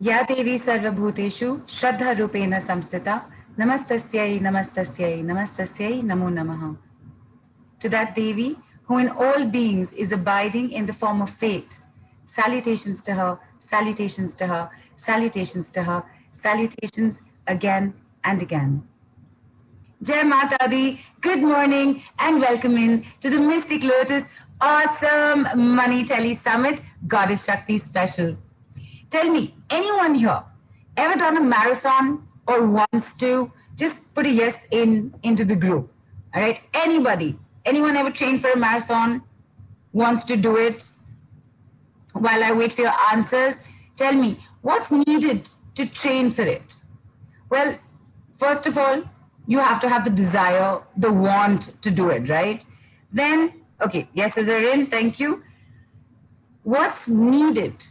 या देवी सर्वभूतेषु श्रद्धारूपेण संस्थिता नमस्तस्यै नमस्तस्यै नमस्तस्यै namo namaha. To that Devi who in all beings is abiding in the form of faith. Salutations to her, salutations to her, salutations to her, salutations again and again. Jai Mata Di, good morning and welcome in to the Mystic Lotus Awesome Money Tele Summit Goddess Shakti Special. Tell me, anyone here ever done a marathon or wants to? Just put a yes into the group. All right, anybody, anyone ever trained for a marathon, wants to do it? While I wait for your answers, tell me what's needed to train for it. Well, first of all, you have to have the desire, the want to do it, right? Then, okay, yeses are in, thank you. What's needed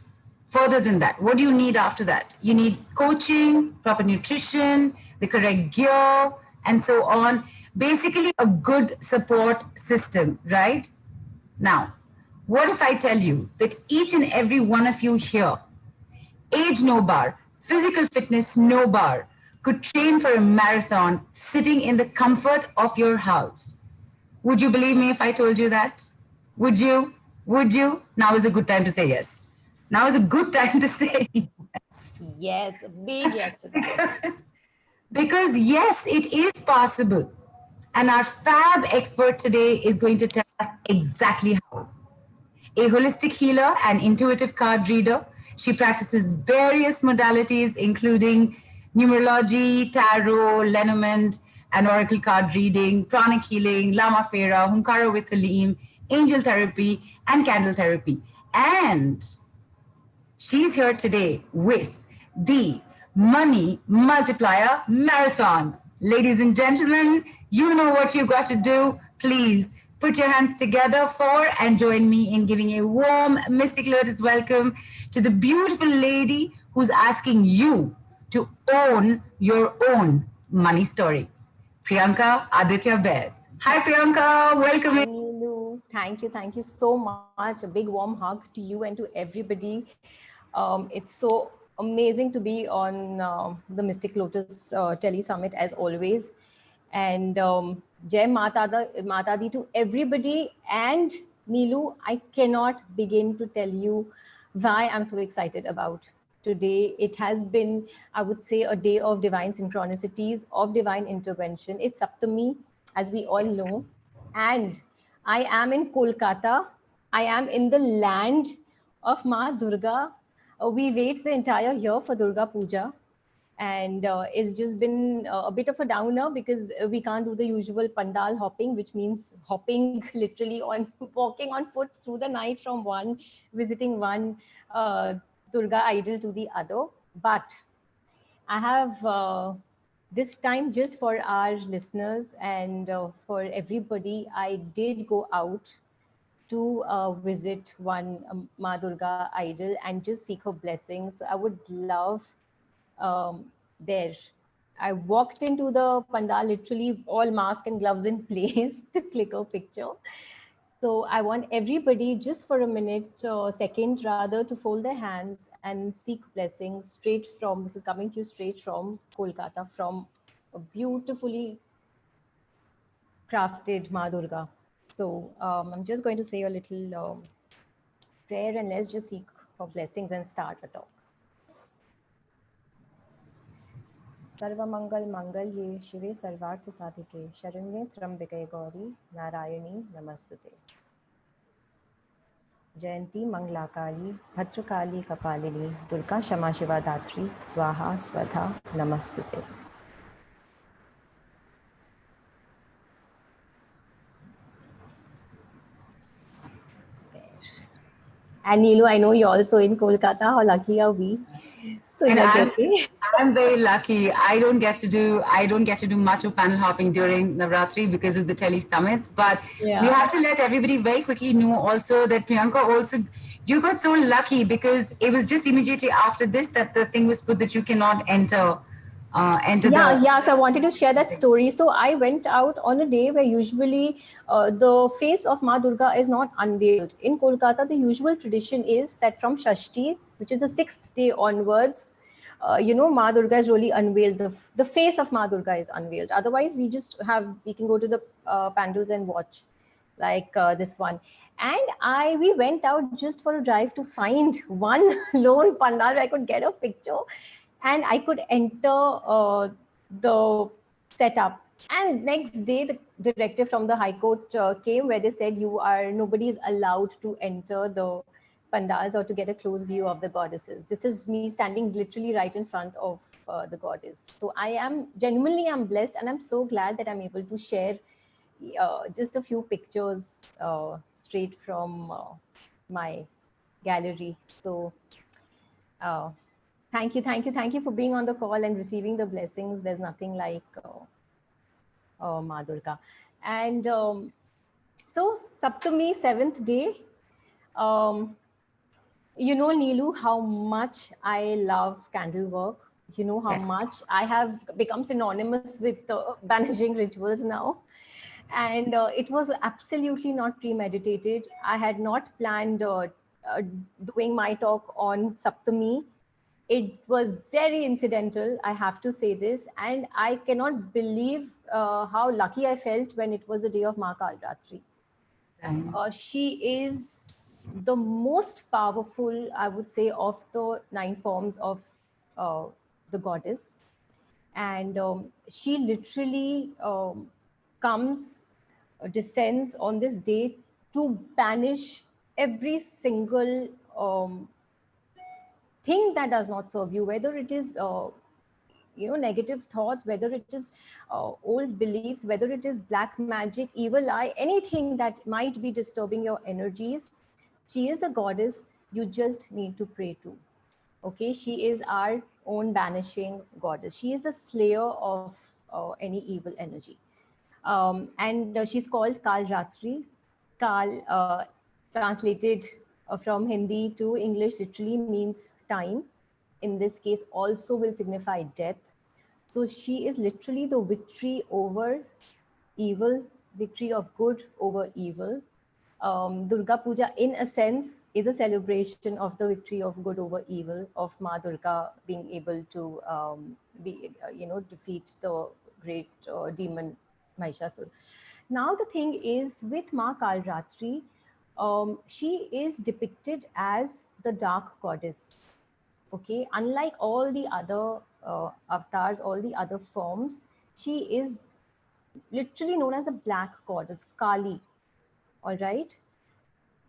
further than that? What do you need after that? You need coaching, proper nutrition, the correct gear, and so on. Basically, a good support system, right? Now, what if I tell you that each and every one of you here, age no bar, physical fitness no bar, could train for a marathon sitting in the comfort of your house? Would you believe me if I told you that? Would you? Would you? Now is a good time to say yes. Now is a good time to say yes. Yes, a big yes to that. Because yes, it is possible. And our fab expert today is going to tell us exactly how. A holistic healer and intuitive card reader, she practices various modalities, including numerology, tarot, Lenormand, and oracle card reading, pranic healing, Lama Fera, Hunkara with Halim, angel therapy, and candle therapy. And she's here today with the Money Multiplier Marathon. Ladies and gentlemen, you know what you got to do. Please put your hands together for and join me in giving a warm Mystic Lotus welcome to the beautiful lady who's asking you to own your own money story. Priyanka Aditya Baid. Hi Priyanka, welcome Hi, in. Neelu. Thank you so much. A big warm hug to you and to everybody. It's so amazing to be on the Mystic Lotus Tele Summit as always. And Jai Mata Di to everybody. And Neelu, I cannot begin to tell you why I'm so excited about today. It has been, I would say, a day of divine synchronicities, of divine intervention. It's Saptami, as we all know. And I am in Kolkata. I am in the land of Ma Durga. We wait the entire year for Durga Puja. And it's just been a bit of a downer because we can't do the usual pandal hopping, which means hopping literally on walking on foot through the night from one, visiting one Durga idol to the other. But I have this time just for our listeners and for everybody, I did go out to visit one Ma Durga idol and just seek her blessings. So I would love there. I walked into the pandal, literally all mask and gloves in place to click a picture. So I want everybody just for a minute, second rather, to fold their hands and seek blessings straight from, this is coming to you straight from Kolkata, from a beautifully crafted Ma Durga. So I'm just going to say a little prayer and let's just seek for blessings and start a talk. सर्वमंगल मंगल्ये शिवे सर्वार्थ साधिके शरण्ये त्र्यंबके गौरी नारायणी नमस्तुते जयंती मंगलाकाली भद्रकाली कपालिनी दुर्गा क्षमा शिवा दात्री स्वाहा स्वधा नमस्तुते. And Neelu, I know you're also in Kolkata. How lucky are we? So And energetic. I'm very lucky. I don't get to do much of panel hopping during Navratri because of the tele summits. But we have to let everybody very quickly know also that Priyanka also, you got so lucky because it was just immediately after this that the thing was put that you cannot enter So I wanted to share that story. So I went out on a day where usually the face of Ma Durga is not unveiled. In Kolkata, the usual tradition is that from Shashti, which is the 6th day onwards, Ma Durga is really unveiled. The face of Ma Durga is unveiled. Otherwise, we can go to the pandals and watch like this one. And we went out just for a drive to find one lone pandal where I could get a picture and I could enter the setup. And next day, the directive from the High Court came where they said nobody is allowed to enter the pandals or to get a close view of the goddesses. This is me standing literally right in front of the goddess. So I'm blessed, and I'm so glad that I'm able to share just a few pictures straight from my gallery. So thank you for being on the call and receiving the blessings. There's nothing like Ma Durga. And so Saptami, 7th day, you know, Neelu, how much I love candle work. You know how much I have become synonymous with banishing rituals now. And it was absolutely not premeditated. I had not planned doing my talk on Saptami. It was very incidental, I have to say this. And I cannot believe how lucky I felt when it was the day of Ma Kalratri. She is the most powerful, I would say, of the 9 forms of the goddess. And she literally descends on this day to banish every single thing that does not serve you, whether it is negative thoughts, whether it is old beliefs, whether it is black magic, evil eye, anything that might be disturbing your energies. She is the goddess you just need to pray to. Okay, she is our own banishing goddess. She is the slayer of any evil energy. And she's called Kal Ratri. Kal, translated from Hindi to English, literally means time. In this case, also will signify death. So she is literally the victory over evil, victory of good over evil. Durga Puja, in a sense, is a celebration of the victory of good over evil, of Ma Durga being able to defeat the great demon Mahishasur. Now the thing is, with Ma Kalratri, she is depicted as the dark goddess. Okay, unlike all the other avatars, all the other forms, she is literally known as a black goddess, Kali. All right.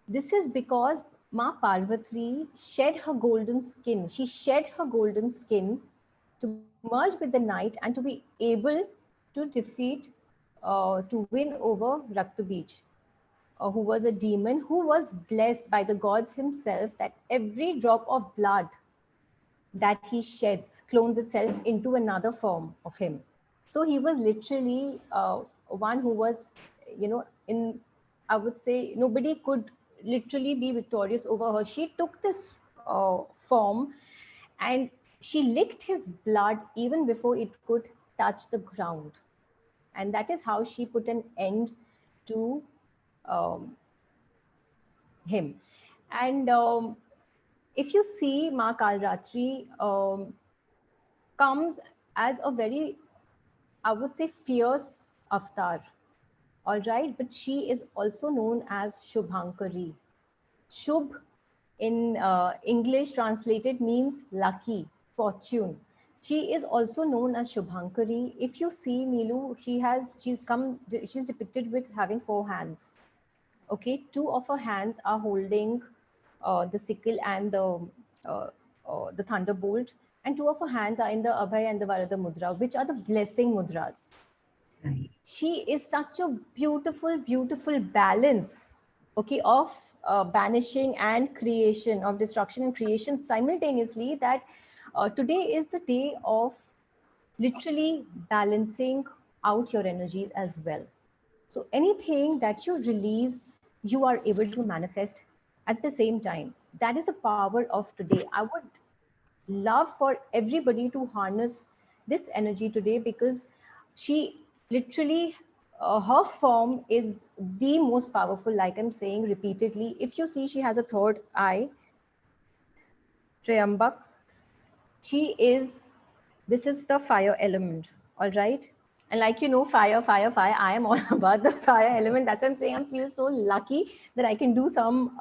This is because Ma Parvati shed her golden skin. She shed her golden skin to merge with the night and to be able to defeat, to win over Raktubij, who was a demon who was blessed by the gods himself that every drop of blood that he sheds clones itself into another form of him. So he was literally one who was, I would say, nobody could literally be victorious over her. She took this form and she licked his blood even before it could touch the ground. And that is how she put an end to him. And if you see, Ma Kalratri comes as a very, I would say, fierce avatar. All right, but she is also known as Shubhankari. Shubh in English translated means lucky, fortune. She is also known as Shubhankari. If you see Neelu, she's depicted with having 4 hands. Okay, 2 of her hands are holding the sickle and the thunderbolt, and 2 of her hands are in the Abhay and the Varada Mudra, which are the blessing mudras. Right. She is such a beautiful, beautiful balance, okay, of banishing and creation, of destruction and creation simultaneously, that today is the day of literally balancing out your energies as well. So anything that you release, you are able to manifest at the same time. That is the power of today. I would love for everybody to harness this energy today, because she literally, her form is the most powerful, like I'm saying repeatedly. If you see, she has a third eye, Triambak. This is the fire element, all right? And like, you know, fire, I am all about the fire element. That's why I'm saying I feel so lucky that I can do some,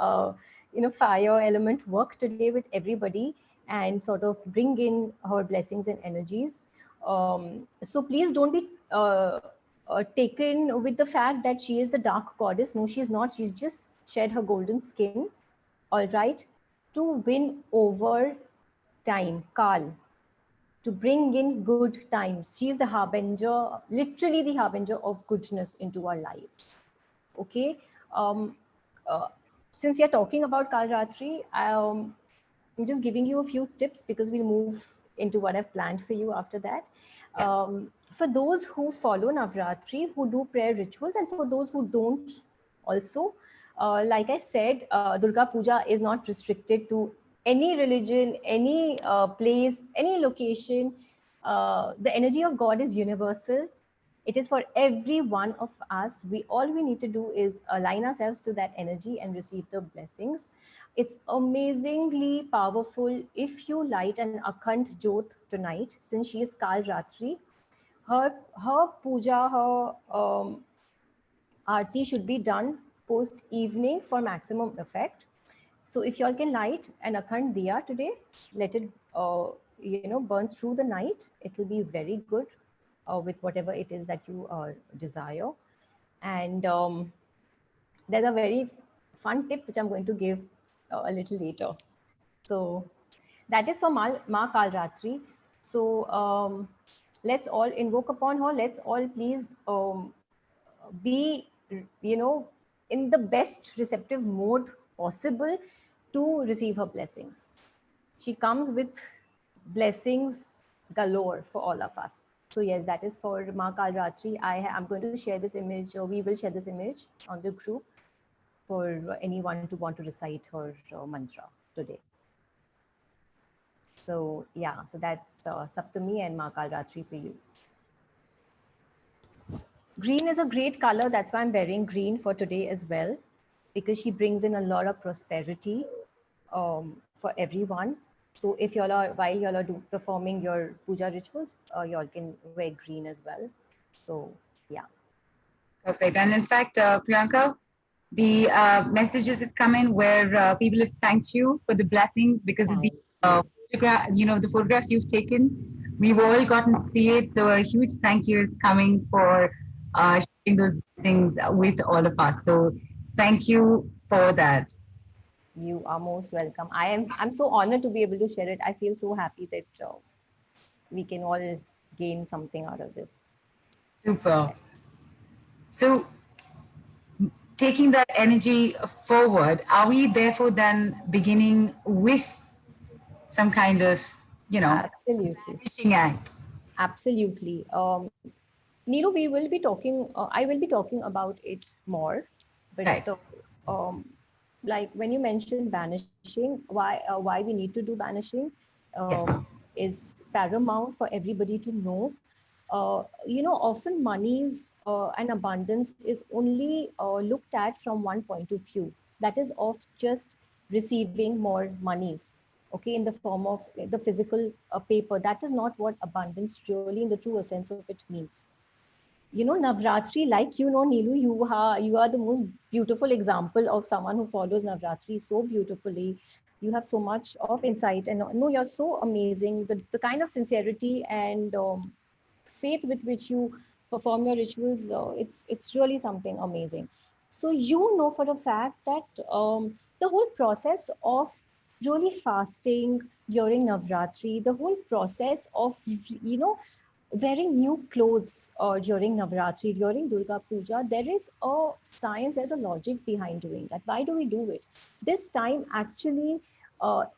fire element work today with everybody and sort of bring in her blessings and energies. So please don't be taken with the fact that she is the dark goddess. No, she's not. She's just shed her golden skin, all right, to win over time, Kal, to bring in good times. She is the harbinger, literally the harbinger of goodness into our lives. Okay. Um, uh, since we are talking about Kal Ratri, I'm just giving you a few tips because we'll move into what I've planned for you after that. For those who follow Navratri, who do prayer rituals, and for those who don't also, like I said, Durga Puja is not restricted to any religion, any place, any location. The energy of God is universal. It is for every one of us. All we need to do is align ourselves to that energy and receive the blessings. It's amazingly powerful if you light an Akhand Jyot tonight, since she is Kal Ratri. Her puja, her aarti should be done post evening for maximum effect. So if y'all can light an Akhand Diya today, let it burn through the night. It will be very good with whatever it is that you desire. And there's a very fun tip which I'm going to give a little later. So that is for Ma Kal Ratri. So let's all invoke upon her. Let's all please be, in the best receptive mode possible to receive her blessings. She comes with blessings galore for all of us. So yes, that is for Ma Kal Ratri. I'm going to share this image, or we will share this image on the group for anyone to want to recite her mantra today. So yeah, so that's Saptami and Ma Kal Ratri for you. Green is a great color. That's why I'm wearing green for today as well, because she brings in a lot of prosperity for everyone. So if while y'all are performing your puja rituals, y'all can wear green as well. So yeah. Perfect. And in fact, Priyanka, the messages have come in where people have thanked you for the blessings because of the the photographs you've taken. We've all gotten to see it. So a huge thank you is coming for sharing those blessings with all of us. So thank you for that. You are most welcome. I'm so honored to be able to share it. I feel so happy that we can all gain something out of this. Super. So taking that energy forward, are we therefore then beginning with some kind of, absolutely finishing act? Absolutely. Neeru, we will be talking, I will be talking about it more, but Right. like when you mentioned banishing, why we need to do banishing Yes. is paramount for everybody to know. Often monies and abundance is only looked at from one point of view, that is of just receiving more monies, okay, in the form of the physical paper. That is not what abundance really in the true sense of it means. Navratri, like Neelu, you are the most beautiful example of someone who follows Navratri so beautifully. You have so much of insight, and no, you're so amazing. The kind of sincerity and faith with which you perform your rituals, it's really something amazing. So for a fact that the whole process of really fasting during Navratri, the whole process of wearing new clothes during Navratri, during Durga Puja, there is a science, there's a logic behind doing that. Why do we do it? This time actually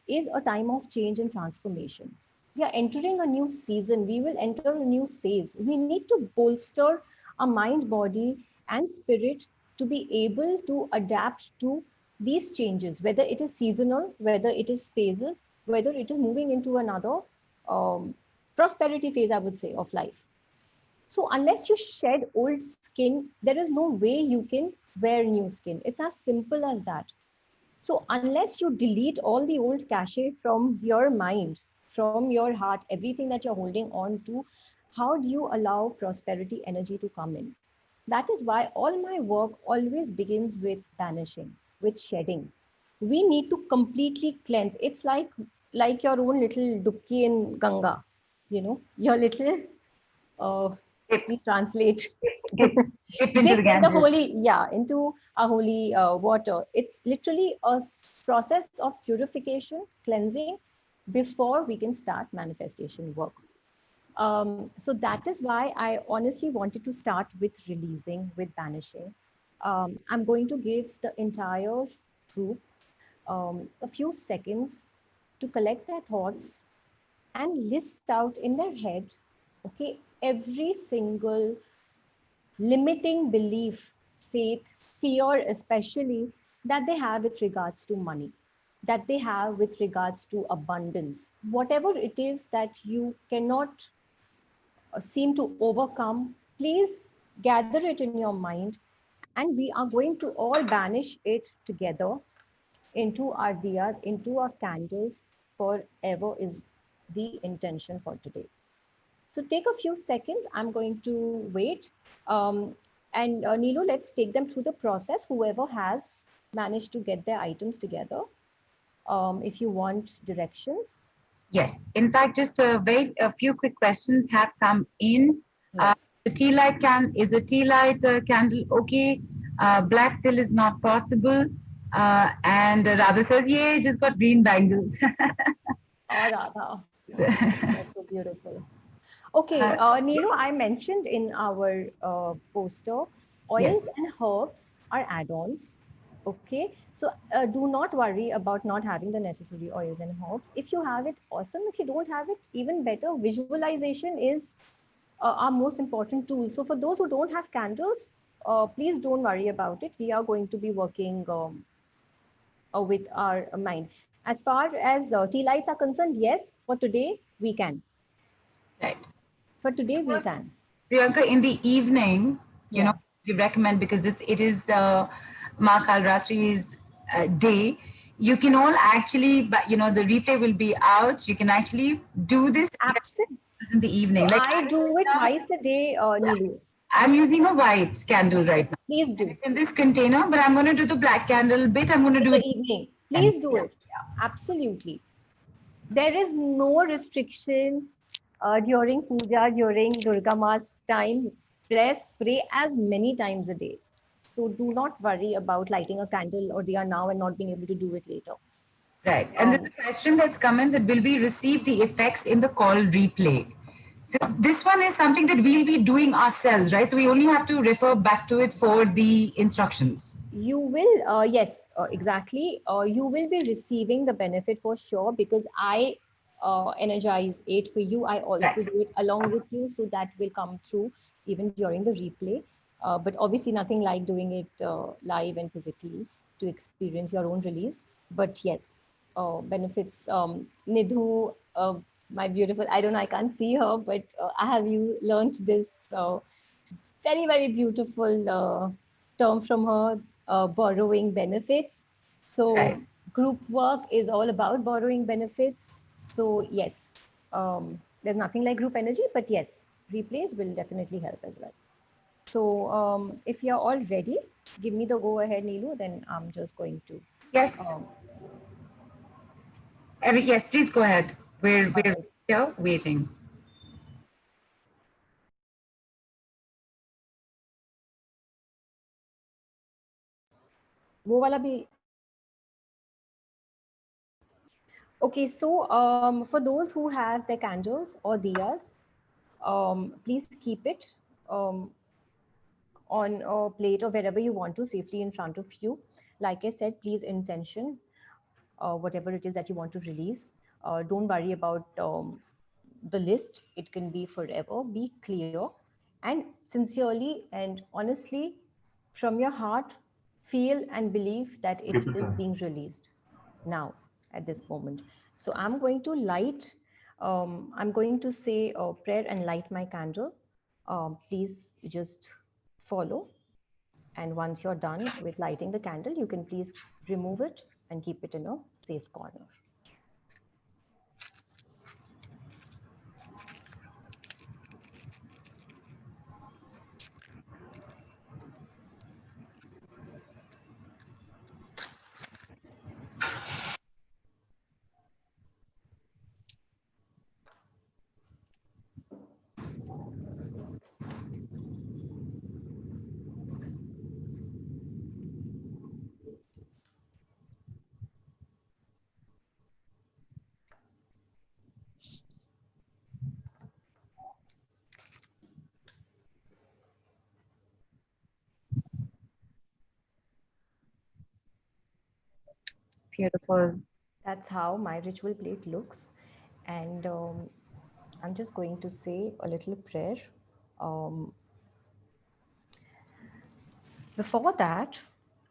is a time of change and transformation. We are entering a new season. We will enter a new phase. We need to bolster our mind, body, and spirit to be able to adapt to these changes, whether it is seasonal, whether it is phases, whether it is moving into another prosperity phase, I would say, of life. So unless you shed old skin, there is no way you can wear new skin. It's as simple as that. So unless you delete all the old cachet from your mind, from your heart, everything that you're holding on to, how do you allow prosperity energy to come in? That is why all my work always begins with banishing, with shedding. We need to completely cleanse. It's like your own little dubki in Ganga, your little, uh, Dip, please translate. dip, dip into Dip the in the Ganges. holy, yeah, into a holy water. It's literally a process of purification, cleansing before we can start manifestation work. So that is why I honestly wanted to start with releasing, with banishing. I'm going to give the entire group a few seconds to collect their thoughts and list out in their head, okay, every single limiting belief, faith, fear, especially that they have with regards to money, that they have with regards to abundance, whatever it is that you cannot seem to overcome, please gather it in your mind. And we are going to all banish it together into our diyas, into our candles forever is the intention for today. So take a few seconds. I'm going to wait. And Neelu, let's take them through the process. Whoever has managed to get their items together, if you want directions. Yes. In fact, just a few quick questions have come in. Yes. The tea light is a tea light candle okay? Black till is not possible. And Radha says, "Yeah, just got green bangles." Oh, Radha, that's so beautiful. Okay, uh, Neelu, I mentioned in our poster, oils yes. and herbs are add-ons. Okay, so do not worry about not having the necessary oils and herbs. If you have it, awesome. If you don't have it, even better. Visualization is our most important tool. So for those who don't have candles, please don't worry about it. We are going to be working with our mind. As far as tea lights are concerned, yes, for today, we can. Right. For today, Of we course, can. Priyanka, in the evening, Yeah. you recommend because it is Ma Kalratri's day. You can all actually, but the replay will be out. You can actually do this Absolutely. in the evening. So Like I do it twice a day, Neelu. I'm using a white candle right Yes, now. please And do. it's in this container, but I'm going to do the black candle bit. I'm going to In do the it. evening. And Please do yeah, it. Absolutely. There is no restriction during puja, during Durga Ma's time. Bless, pray as many times a day. So do not worry about lighting a candle or diya now and not being able to do it later. right. And there's Um, a question that's come in that will we receive the effects in the call replay? So this one is something that we'll be doing ourselves, right? So we only have to refer back to it for the instructions. you will, yes, exactly. You will be receiving the benefit for sure because I energize it for you. I also Right. do it along with you. So that will come through even during the replay. But obviously, nothing like doing it live and physically to experience your own release. But yes, benefits. Nidhu, my beautiful, I don't know, I can't see her, but I have you learned this very, very beautiful term from her, borrowing benefits. Right. So group work is all about borrowing benefits. So yes, there's nothing like group energy, but yes, replays will definitely help as well. So if you're all ready, give me the go ahead, Neelu, then I'm just going to. Yes. Um, Yes, please go ahead. We're all here waiting. वो वाला भी Okay, so for those who have their candles or diyas, please keep it on a plate or wherever you want to safely in front of you. Like I said, please intention whatever it is that you want to release. Don't worry about the list. It can be forever. Be clear and sincerely and honestly from your heart feel and believe that it is being released now at this moment. So I'm going to light, I'm going to say a prayer and light my candle. Please just follow. And once you're done with lighting the candle, you can please remove it and keep it in a safe corner. Beautiful. That's how my ritual plate looks. And I'm just going to say a little prayer. Um, Before that,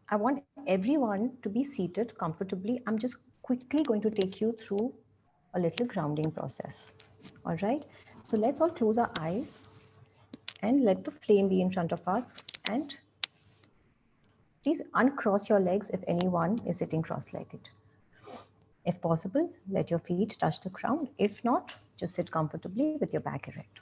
I want everyone to be seated comfortably. I'm just quickly going to take you through a little grounding process. All right. So let's all close our eyes and let the flame be in front of us. And please uncross your legs if anyone is sitting cross-legged. If possible, let your feet touch the ground. If not, just sit comfortably with your back erect.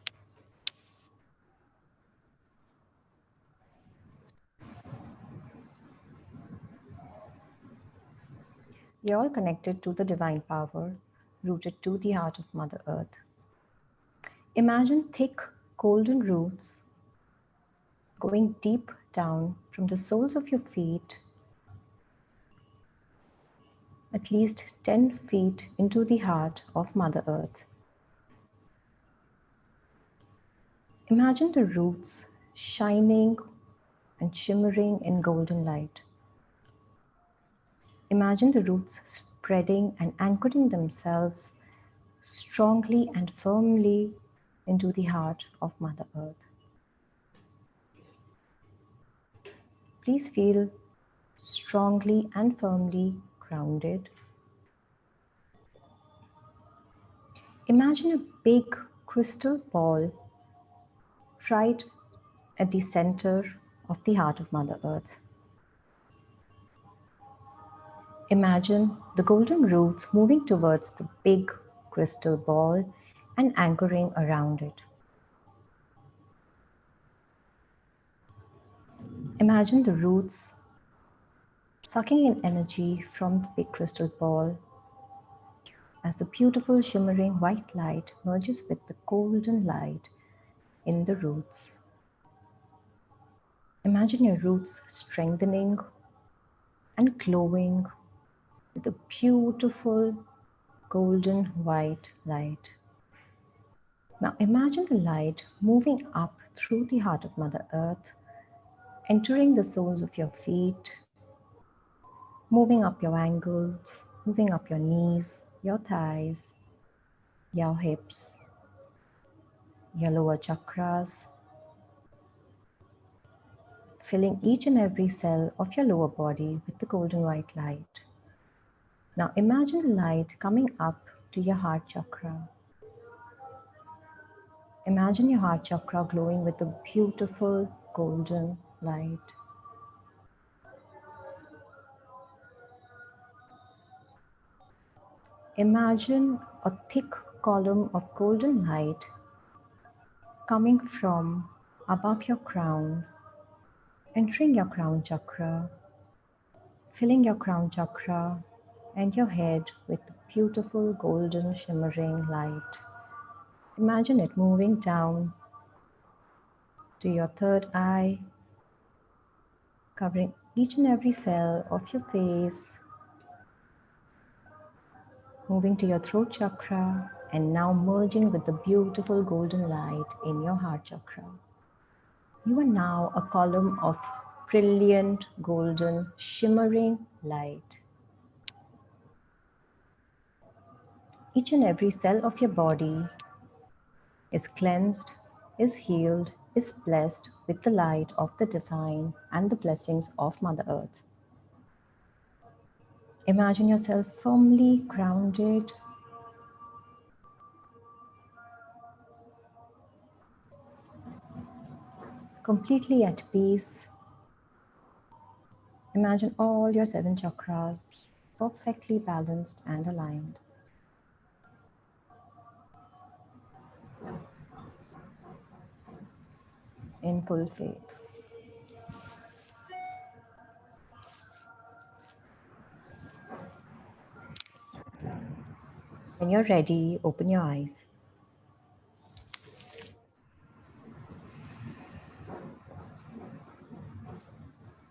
We are all connected to the divine power, rooted to the heart of Mother Earth. Imagine thick golden roots going deep down from the soles of your feet, at least 10 feet into the heart of Mother Earth. Imagine the roots shining and shimmering in golden light. Imagine the roots spreading and anchoring themselves strongly and firmly into the heart of Mother Earth. Please feel strongly and firmly grounded. Imagine a big crystal ball right at the center of the heart of Mother Earth. Imagine the golden roots moving towards the big crystal ball and anchoring around it. Imagine the roots sucking in energy from the big crystal ball as the beautiful shimmering white light merges with the golden light in the roots. Imagine your roots strengthening and glowing with a beautiful golden white light. Now imagine the light moving up through the heart of Mother Earth, entering the soles of your feet, moving up your ankles, moving up your knees, your thighs, your hips, your lower chakras, filling each and every cell of your lower body with the golden white light. Now imagine the light coming up to your heart chakra. Imagine your heart chakra glowing with a beautiful golden light. Imagine a thick column of golden light coming from above your crown, entering your crown chakra, filling your crown chakra and your head with beautiful golden shimmering light. Imagine it moving down to your third eye, covering each and every cell of your face, moving to your throat chakra, and now merging with the beautiful golden light in your heart chakra. You are now a column of brilliant golden shimmering light. Each and every cell of your body is cleansed, is healed, is blessed with the light of the divine and the blessings of Mother Earth. Imagine yourself firmly grounded, completely at peace. Imagine all your 7 chakras perfectly balanced and aligned. In full faith. When you're ready, open your eyes.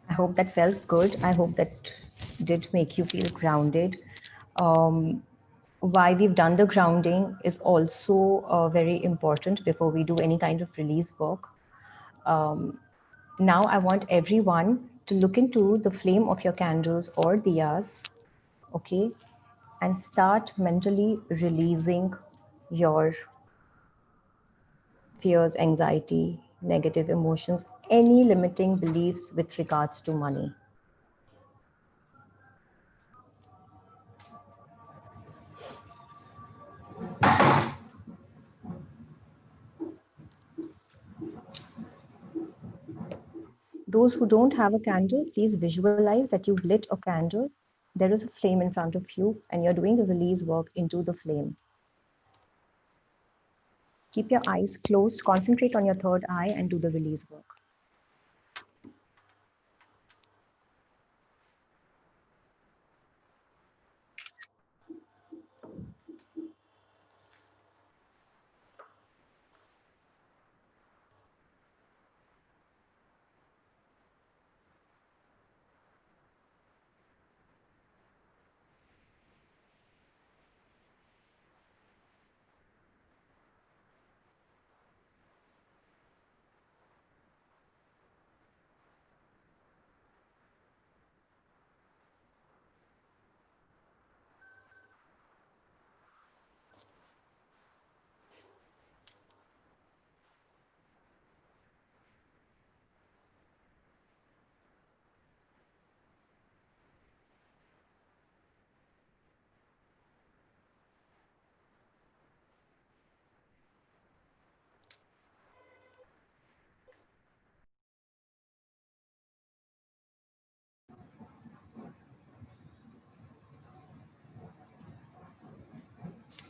I hope that felt good. I hope that did make you feel grounded. Why we've done the grounding is also very important before we do any kind of release work. Now I want everyone to look into the flame of your candles or diyas okay? And start mentally releasing your fears, anxiety, negative emotions, any limiting beliefs with regards to money. Those who don't have a candle, please visualize that you've lit a candle. There is a flame in front of you, and you're doing the release work into the flame. Keep your eyes closed, concentrate on your third eye, and do the release work.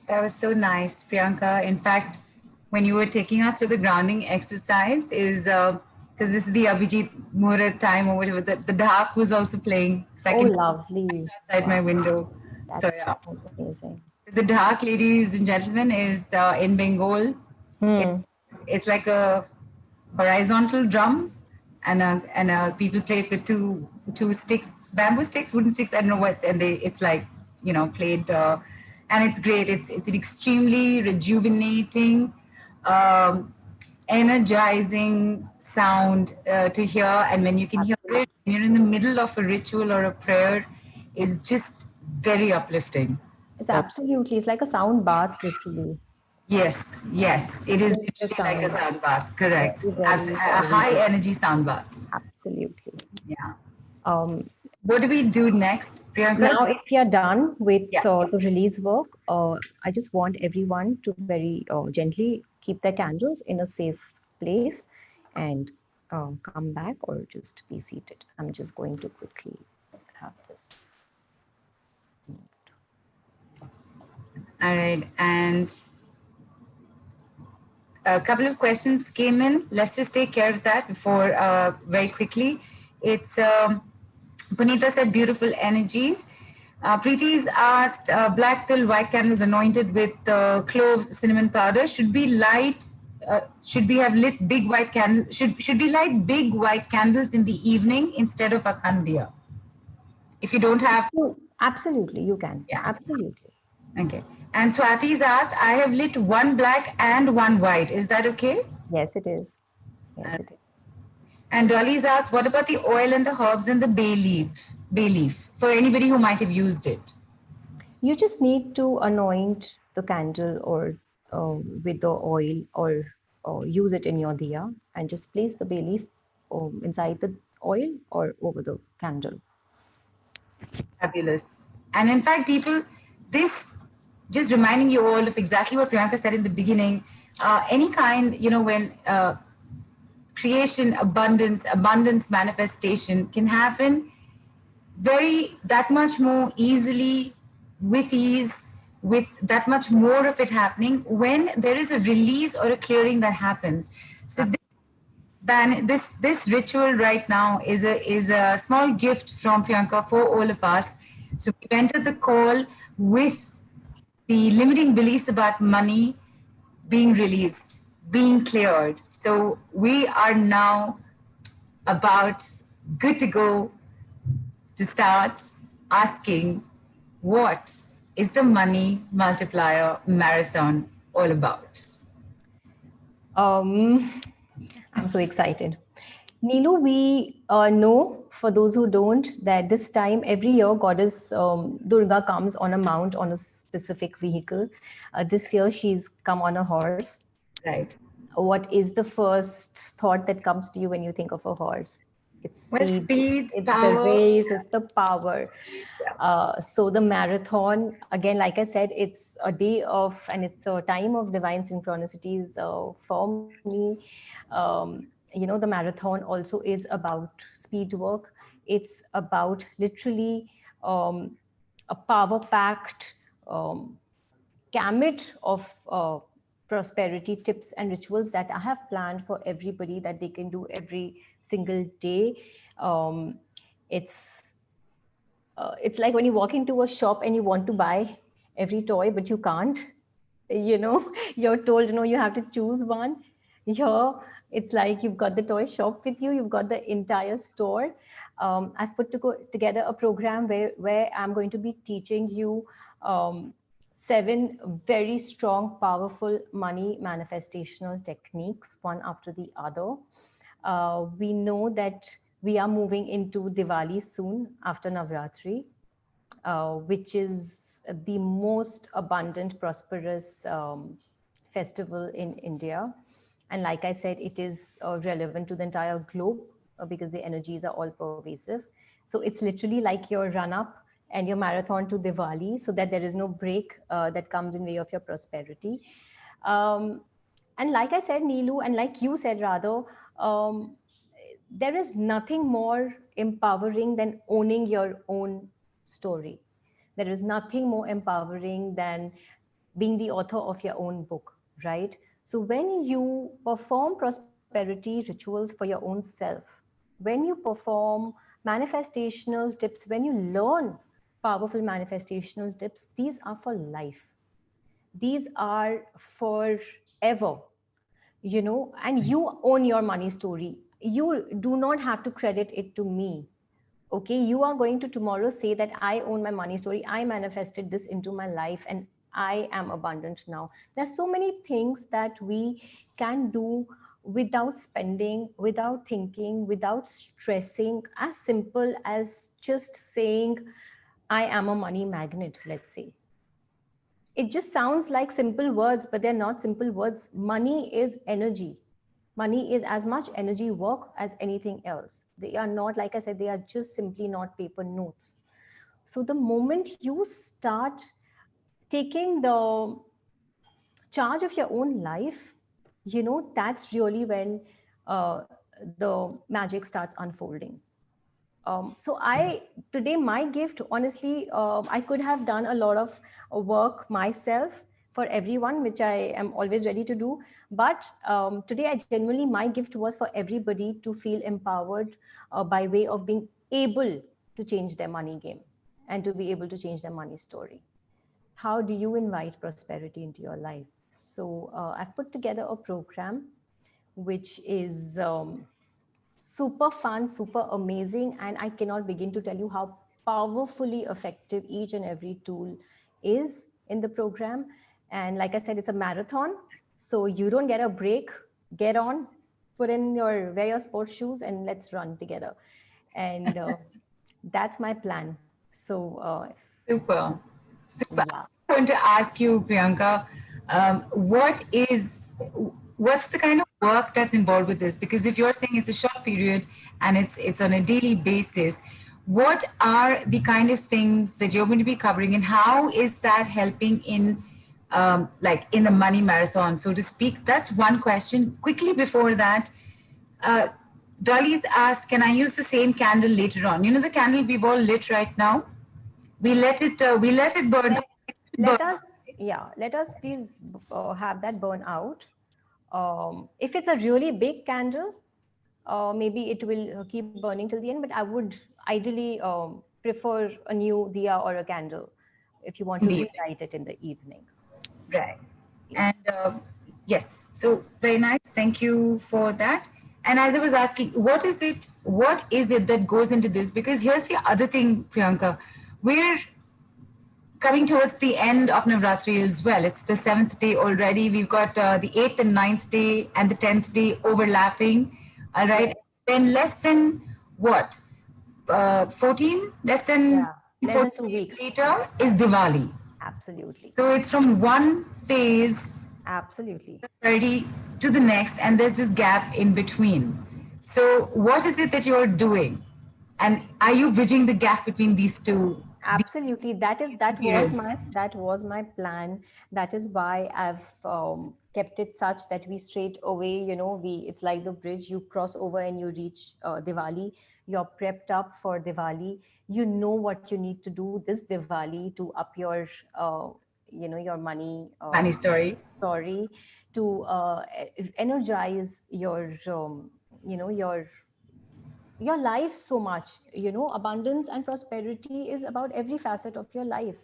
That was so nice, Priyanka. In fact, when you were taking us to the grounding exercise, is because this is the Abhijit Muhurat time or whatever, the dark was also playing. So I Oh, can lovely. outside my Wow, window. So that's yeah, amazing. the dark, ladies and gentlemen, is in Bengal. It, Hmm. it's like a horizontal drum, and people play it with two sticks, bamboo sticks, wooden sticks. I don't know what, and it's like played, and it's great. It's an extremely rejuvenating, um, energizing sound to hear, and when you can hear Absolutely. it, when you're in the middle of a ritual or a prayer, is just very uplifting. It's So absolutely, it's like a sound bath, literally. yes, yes, it is Nature literally like a sound. sound bath. Correct. Very, very, A very high good. energy sound bath. Absolutely. Yeah. Um, What do we do next, Priyanka? Now, if you're done with Yeah. the release work, I just want everyone to very gently keep their candles in a safe place and come back or just be seated. I'm just going to quickly have this. All right. And a couple of questions came in. Let's just take care of that before very quickly. It's Punita said beautiful energies. Preeti's asked black till white candles anointed with cloves, cinnamon powder. Should we light? Should we have lit big white candles? Should we light big white candles in the evening instead of akhandiya? If you don't have, Absolutely, you can. yeah. Absolutely. Okay. And Swati's asked, I have lit one black and one white. Is that okay? Yes, it is. Yes, it is. And Dolly's asked, what about the oil and the herbs and the bay leaf? Bay leaf for anybody who might have used it. You just need to anoint the candle or with the oil or use it in your diya and just place the bay leaf inside the oil or over the candle. Fabulous. And in fact, people, this just reminding you all of exactly what Priyanka said in the beginning. Any kind, when creation, abundance manifestation can happen that much more easily, with ease, with that much more of it happening when there is a release or a clearing that happens. So this ritual right now is a small gift from Priyanka for all of us. So we've entered the call with the limiting beliefs about money being released, being cleared. So we are now about good to go to start asking, what is the Money Multiplier Marathon all about? I'm so excited. Neelu, we know, for those who don't, that this time every year Goddess Durga comes on a mount on a specific vehicle. This year she's come on a horse. Right. What is the first thought that comes to you when you think of a horse? It's Well, speed, speed, it's the power. race, it's the power. Yeah. So the marathon, again, like I said, it's a day of, and it's a time of divine synchronicities for me. The marathon also is about speed work. It's about literally a power packed gamut of prosperity tips and rituals that I have planned for everybody that they can do every single day. Um, it's it's like when you walk into a shop and you want to buy every toy, but you can't. You're told, no, you have to choose one. Here, it's like you've got the toy shop with you, you've got the entire store. I've put together a program where I'm going to be teaching you 7 very strong, powerful money manifestational techniques, one after the other. We know that we are moving into Diwali soon after Navratri, which is the most abundant, prosperous festival in India. And like I said, it is relevant to the entire globe because the energies are all pervasive. So it's literally like your run up and your marathon to Diwali, so that there is no break that comes in way of your prosperity. Um, and like I said, Neelu, and like you said, rather, um, there is nothing more empowering than owning your own story. There is nothing more empowering than being the author of your own book, right? So when you perform prosperity rituals for your own self, when you perform manifestational tips, when you learn powerful manifestational tips, these are for life. These are forever, and you own your money story. You do not have to credit it to me. Okay, you are going to tomorrow say that I own my money story, I manifested this into my life, and I am abundant now. There's so many things that we can do without spending, without thinking, without stressing, as simple as just saying I am a money magnet, let's say. It just sounds like simple words, but they're not simple words. Money is energy. Money is as much energy work as anything else. They are not, like I said, they are just simply not paper notes. So the moment you start taking the charge of your own life, that's really when the magic starts unfolding. So today my gift, honestly, I could have done a lot of work myself for everyone, which I am always ready to do. But today I genuinely, my gift was for everybody to feel empowered by way of being able to change their money game and to be able to change their money story. How do you invite prosperity into your life? So I've put together a program which is super fun, super amazing. And I cannot begin to tell you how powerfully effective each and every tool is in the program. And like I said, it's a marathon. So you don't get a break. Get on, wear your sports shoes, and let's run together. And that's my plan. So Super. Super. yeah. I want to ask you, Priyanka, what's the kind of work that's involved with this? Because if you're saying it's a short period and it's on a daily basis, what are the kind of things that you're going to be covering, and how is that helping in like in the money marathon, so to speak? That's one question. Quickly before that, uh, Dolly's asked, can I use the same candle later on? You know, the candle we've all lit right now, we let it burn. Let us please have that burn out. If it's a really big candle, maybe it will keep burning till the end, but I would ideally prefer a new diya or a candle if you want to Indeed. relight it in the evening. Right. And Yes. yes, so very nice. Thank you for that. And as I was asking, what is it that goes into this? Because here's the other thing, Priyanka. We're coming towards the end of Navratri as well. It's the 7th day already. We've got the 8th and 9th day and the 10th day overlapping. All right. Yes. then less than what? 14, less than Less than 14 2 days weeks. later is Diwali. Absolutely. So it's from one phase Absolutely. ready to the next, and there's this gap in between. So what is it that you're doing? And are you bridging the gap between these two Absolutely. periods? That was my plan. That is why I've kept it such that we straight away, it's like the bridge. You cross over and you reach Diwali. You're prepped up for Diwali. You know what you need to do this Diwali to up your, your money Funny story. story, to energize your, your life so much. Abundance and prosperity is about every facet of your life,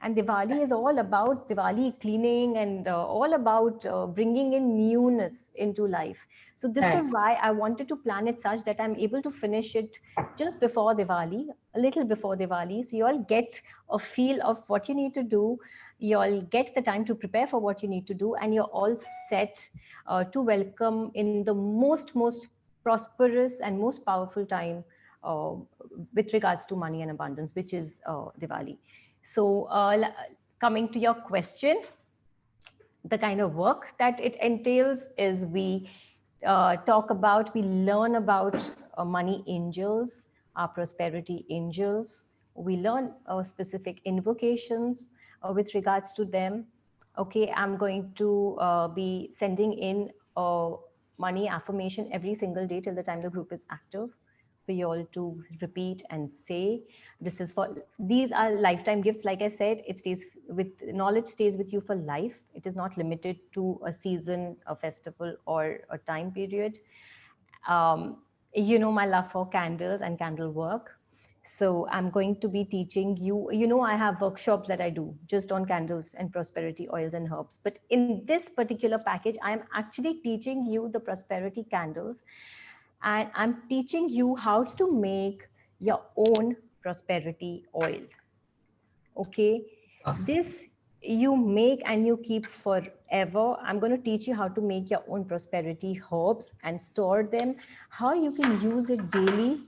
and Diwali is all about Diwali cleaning and all about bringing in newness into life. So this Right. is why I wanted to plan it such that I'm able to finish it just before Diwali, a little before Diwali, so you all get a feel of what you need to do. You all get the time to prepare for what you need to do, and you're all set to welcome in the most prosperous and most powerful time uh, with regards to money and abundance, which is Diwali. So, coming to your question, the kind of work that it entails is we we learn about money angels, our prosperity angels. We learn specific invocations with regards to them. Okay, I'm going to be sending in a money affirmation every single day till the time the group is active, for you all to repeat and say. These are lifetime gifts. Like I said, it stays with knowledge, stays with you for life. It is not limited to a season, a festival, or a time period. My love for candles and candle work. So I'm going to be teaching you, I have workshops that I do just on candles and prosperity oils and herbs. But in this particular package, I'm actually teaching you the prosperity candles, and I'm teaching you how to make your own prosperity oil. Okay. This you make and you keep forever. I'm going to teach you how to make your own prosperity herbs and store them, how you can use it daily.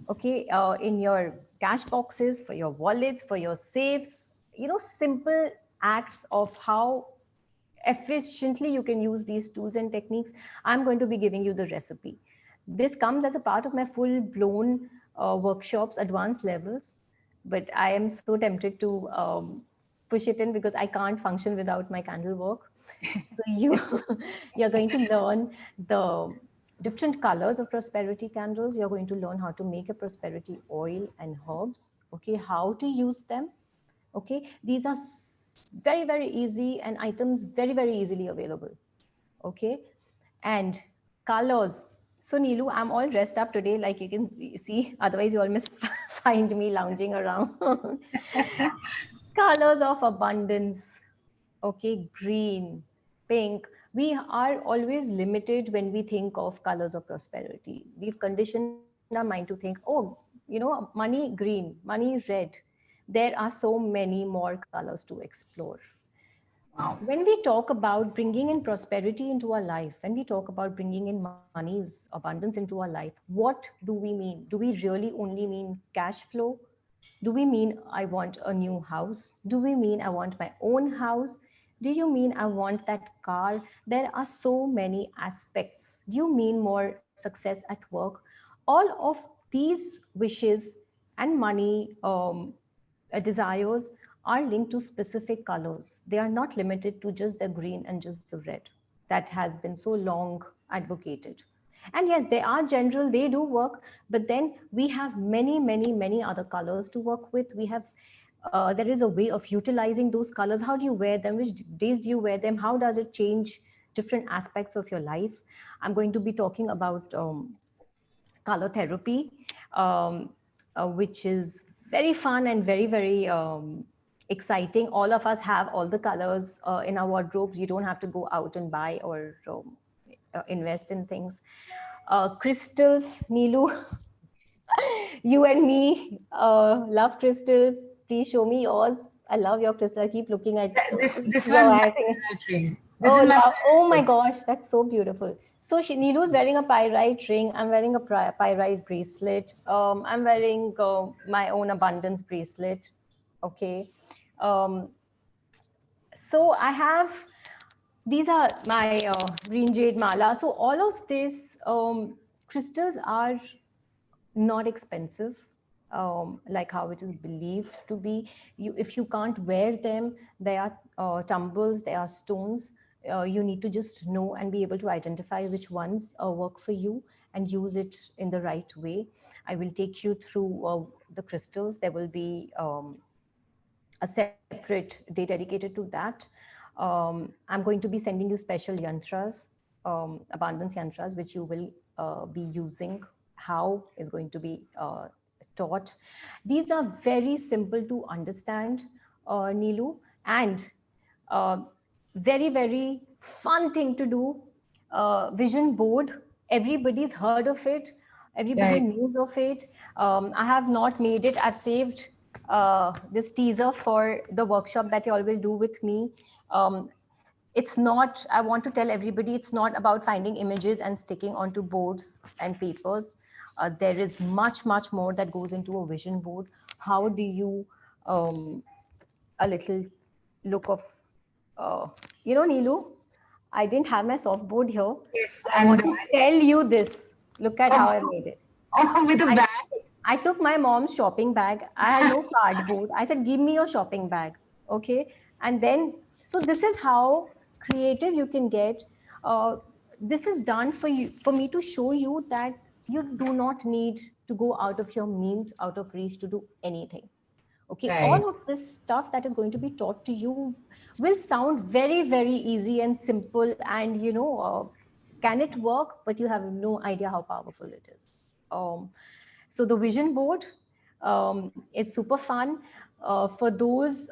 Okay. In your cash boxes, for your wallets, for your safes, simple acts of how efficiently you can use these tools and techniques. I'm going to be giving you the recipe. This comes as a part of my full blown workshops, advanced levels, but I am so tempted to push it in because I can't function without my candle work. So you're going to learn the different colors of prosperity candles. You're going to learn how to make a prosperity oil and herbs. Okay, how to use them. Okay, these are very, very easy, and items very, very easily available. Okay, and colors. So Neelu, I'm all dressed up today, like you can see. Otherwise, you all must find me lounging around. Colors of abundance. Okay, green, pink. We are always limited when we think of colors of prosperity. We've conditioned our mind to think, oh, money green, money red. There are so many more colors to explore. Wow. When we talk about bringing in prosperity into our life, when we talk about bringing in money's abundance into our life, what do we mean? Do we really only mean cash flow? Do we mean I want a new house? Do we mean I want my own house? Do you mean I want that car? There are so many aspects. Do you mean more success at work? All of these wishes and money desires are linked to specific colors. They are not limited to just the green and just the red that has been so long advocated. And yes, they are general, they do work, but then we have many, many, many other colors to work with. There is a way of utilizing those colors. How do you wear them? Which days do you wear them? How does it change different aspects of your life? I'm going to be talking about color therapy, which is very fun and very, very exciting. All of us have all the colors in our wardrobes. You don't have to go out and buy or invest in things. Crystals, Neelu, you and me love crystals. Please show me yours. I love your crystal. I keep looking at This your one's my hair. favorite ring. Oh, my gosh, that's so beautiful. So Neelu's wearing a pyrite ring. I'm wearing a pyrite bracelet. I'm wearing my own abundance bracelet. Okay. Um, so I have, these are my green jade mala. So all of these crystals are not expensive, like how it is believed to be. If you can't wear them, they are tumbles, they are stones. You need to just know and be able to identify which ones work for you and use it in the right way. I will take you through the crystals. There will be a separate day dedicated to that. I'm going to be sending you special yantras, abundance yantras, which you will be using. How is going to be taught. These are very simple to understand, Neelu, and uh, very, very fun thing to do. Vision board, everybody's heard of it. Everybody Right. knows of it. I have not made it. I've saved this teaser for the workshop that you all will do with me. It's not, I want to tell everybody, it's not about finding images and sticking onto boards and papers. There is much, much more that goes into a vision board. How do you, a little look of, Neelu, I didn't have my softboard here. Yes, I and want to tell you this. Look at how I made it. oh, with a I, bag. I took my mom's shopping bag. I had no cardboard. I said, give me your shopping bag. Okay. And then, so this is how creative you can get. This is done for you, for me to show you that you do not need to go out of your means, out of reach to do anything. Okay. Right. All of this stuff that is going to be taught to you will sound very, very easy and simple. And, can it work? But you have no idea how powerful it is. So the vision board is super fun for those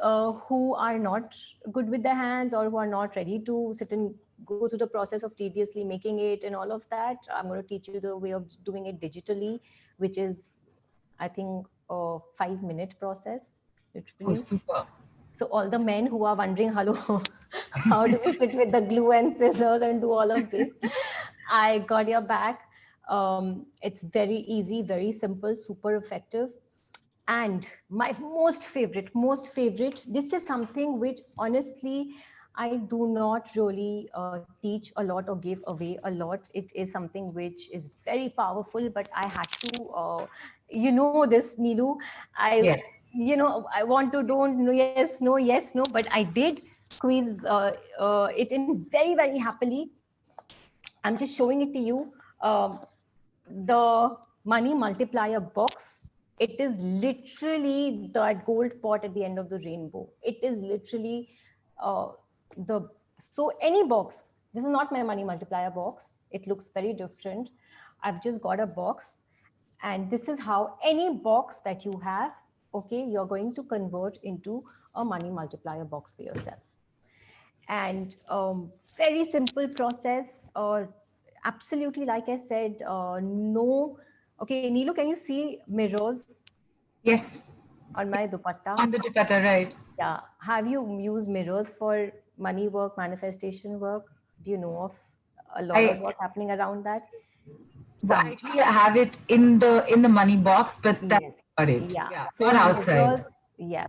who are not good with their hands or who are not ready to sit and go through the process of tediously making it and all of that. I'm going to teach you the way of doing it digitally, which is, I think, a 5-minute process, Oh, literally. super. So all the men who are wondering, hello, how do we sit with the glue and scissors and do all of this? I got your back. It's very easy, very simple, super effective. And my most favorite, this is something which honestly, I do not really teach a lot or give away a lot. It is something which is very powerful, but I had to, this, Neelu, I, Yes. I want to don't know, yes, no, but I did squeeze it in very, very happily. I'm just showing it to you. The money multiplier box, it is literally that gold pot at the end of the rainbow. It is literally so any box. This is not my money multiplier box. It looks very different. I've just got a box, and this is how any box that you have, okay, you're going to convert into a money multiplier box for yourself. And very simple process. Absolutely, like I said, no. Okay, Neelu, can you see mirrors Yes. on my dupatta? On the dupatta, right? Yeah. Have you used mirrors for money work, manifestation work? Do you know of a lot of work happening around that? So I actually have it in the money box, but that's about it. Yeah. So not outside.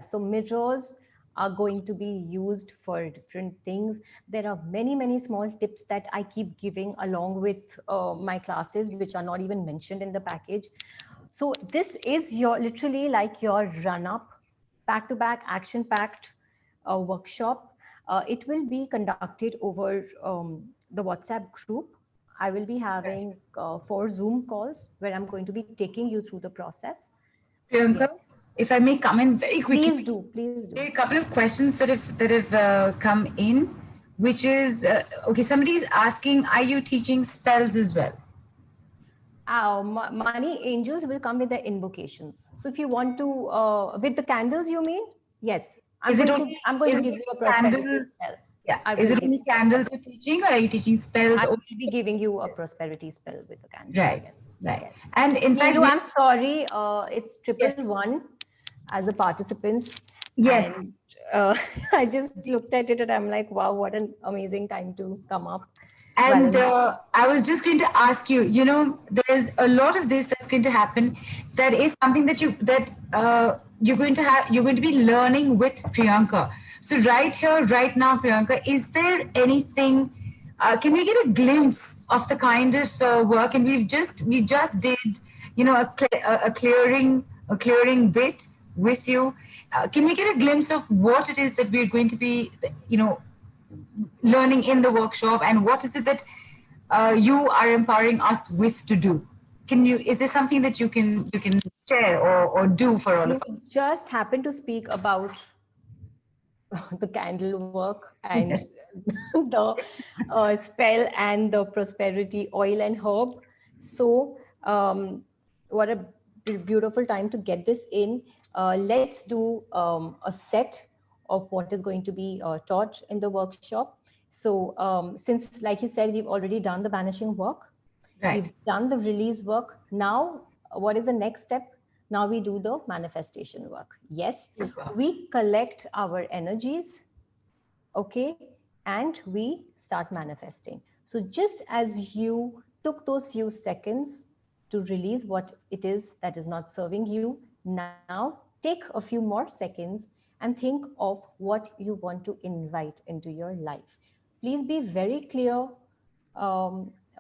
So mirrors are going to be used for different things. There are many, many small tips that I keep giving along with my classes, which are not even mentioned in the package. So this is your literally like your run up, back to back, action packed workshop. It will be conducted over the WhatsApp group. I will be having 4 Zoom calls where I'm going to be taking you through the process. Priyanka, if I may come in very quickly. Please do. There are a couple of questions that have come in, which is, okay, somebody is asking, are you teaching spells as well? Money angels will come with the invocations. So if you want to, with the candles, you mean? Yes. I'm going to give you a prosperity spell. Yeah. Is it only candles you're teaching, or are you teaching spells? I will be giving you a prosperity spell with the candles. Right. Yes. And in fact, I'm sorry. It's 111 as a participants. Yes. And I just looked at it and I'm like, wow, what an amazing time to come up. And Well, I was just going to ask you, there's a lot of this that's going to happen. That is something that you're going to be learning with Priyanka. So right here, right now, Priyanka, is there anything? Can we get a glimpse of the kind of work? And we just did, a clearing bit with you. Can we get a glimpse of what it is that we're going to be, learning in the workshop, and what is it that you are empowering us with to do? Is there something that you can share or do for all of you us? just happened to speak about the candle work and the spell and the prosperity oil and herb. So, what a beautiful time to get this in. Let's do a set of what is going to be taught in the workshop. So, since, like you said, we've already done the banishing work, Right. we've done the release work. Now, what is the next step? Now we do the manifestation work. Yes, Super. we collect our energies, okay, and we start manifesting. So just as you took those few seconds to release what it is that is not serving you, now take a few more seconds and think of what you want to invite into your life. Please be very clear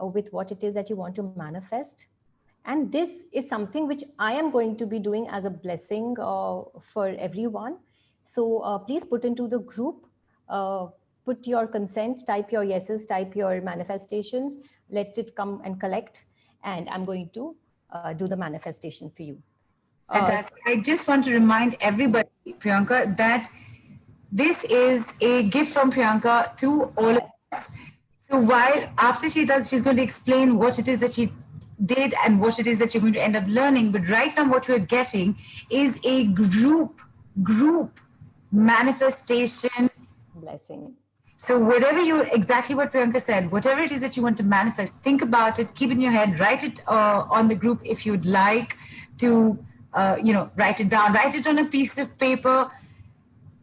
with what it is that you want to manifest. And this is something which I am going to be doing as a blessing for everyone. So please put into the group, uh, put your consent, type your yeses, type your manifestations, let it come and collect. And I'm going to do the manifestation for you. Fantastic. I just want to remind everybody, Priyanka, that this is a gift from Priyanka to all of us. So while after she does, she's going to explain what it is that she did and what it is that you're going to end up learning. But right now, what we're getting is a group manifestation. Blessing. So exactly what Priyanka said, whatever it is that you want to manifest, think about it, keep it in your head, write it on the group if you'd like to, write it down, write it on a piece of paper.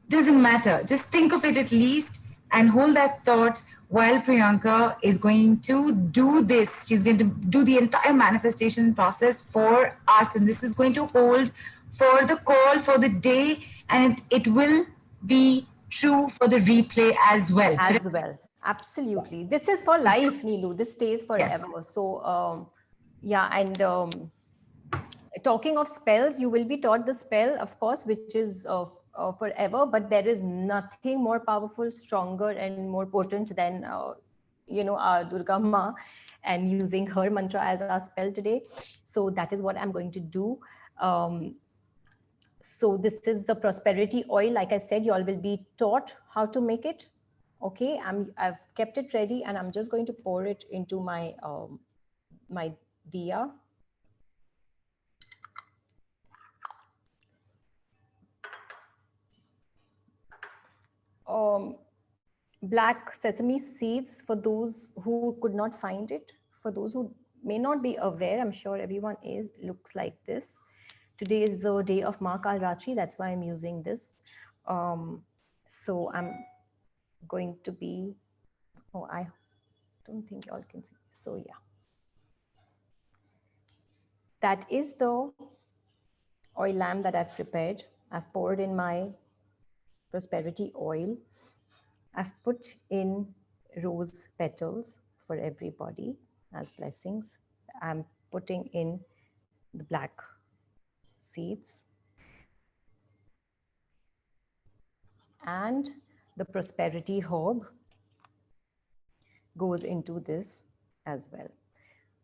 Doesn't matter. Just think of it at least and hold that thought while Priyanka is going to do this. She's going to do the entire manifestation process for us. And this is going to hold for the call for the day. And it will be true for the replay as well. As well. Absolutely. This is for life, Neelu. This stays Yes. forever. So, yeah, and talking of spells, you will be taught the spell, of course, which is forever, but there is nothing more powerful, stronger, and more potent than, our Durga Ma, and using her mantra as our spell today. So that is what I'm going to do. So this is the prosperity oil. Like I said, you all will be taught how to make it. Okay, I've kept it ready, and I'm just going to pour it into my diya. Black sesame seeds, for those who could not find it, for those who may not be aware, I'm sure everyone is, looks like this. Today is the day of Ma Kal Ratri, that's why I'm using this. So I'm going to be, oh, I don't think y'all can see. So yeah, that is the oil lamp that I've prepared. I've poured in my prosperity oil. I've put in rose petals for everybody as blessings. I'm putting in the black seeds and the prosperity herb goes into this as well.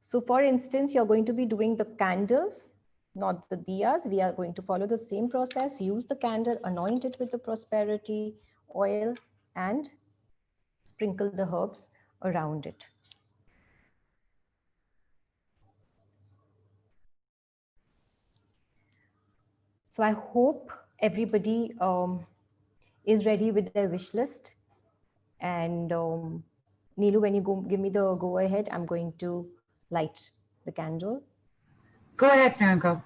So for instance, you're going to be doing the candles, not the diyas. We are going to follow the same process. Use the candle, anoint it with the prosperity oil, and sprinkle the herbs around it. So I hope everybody is ready with their wish list. And Neelu, when you give me the go ahead, I'm going to light the candle. Go ahead, Priyanka.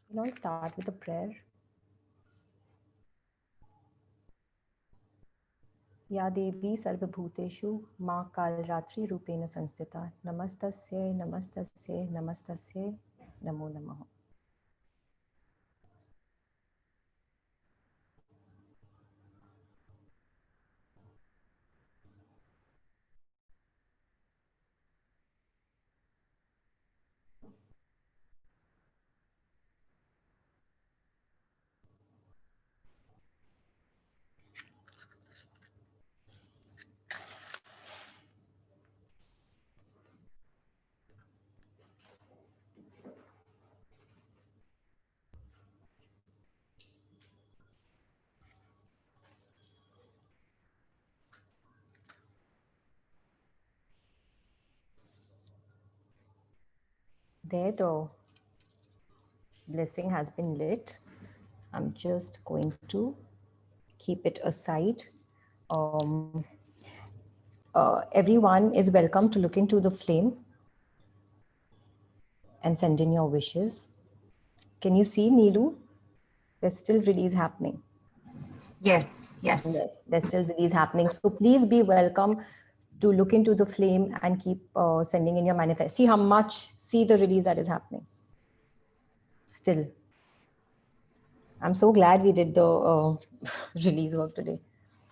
We'll all start with a prayer. या देवी सर्वभूतेषु माँ कालरात्रि रूपेण संस्थिता नमस्तस्यै नमस्तस्यै नमस्तस्यै नमो नमः. There the blessing has been lit. I'm just going to keep it aside. Everyone is welcome to look into the flame and send in your wishes. Can you see, Neelu? There's still release happening. Yes, yes. Yes, there's still release happening. So please be welcome to look into the flame and keep sending in your manifest. See the release that is happening. Still. I'm so glad we did the release work today.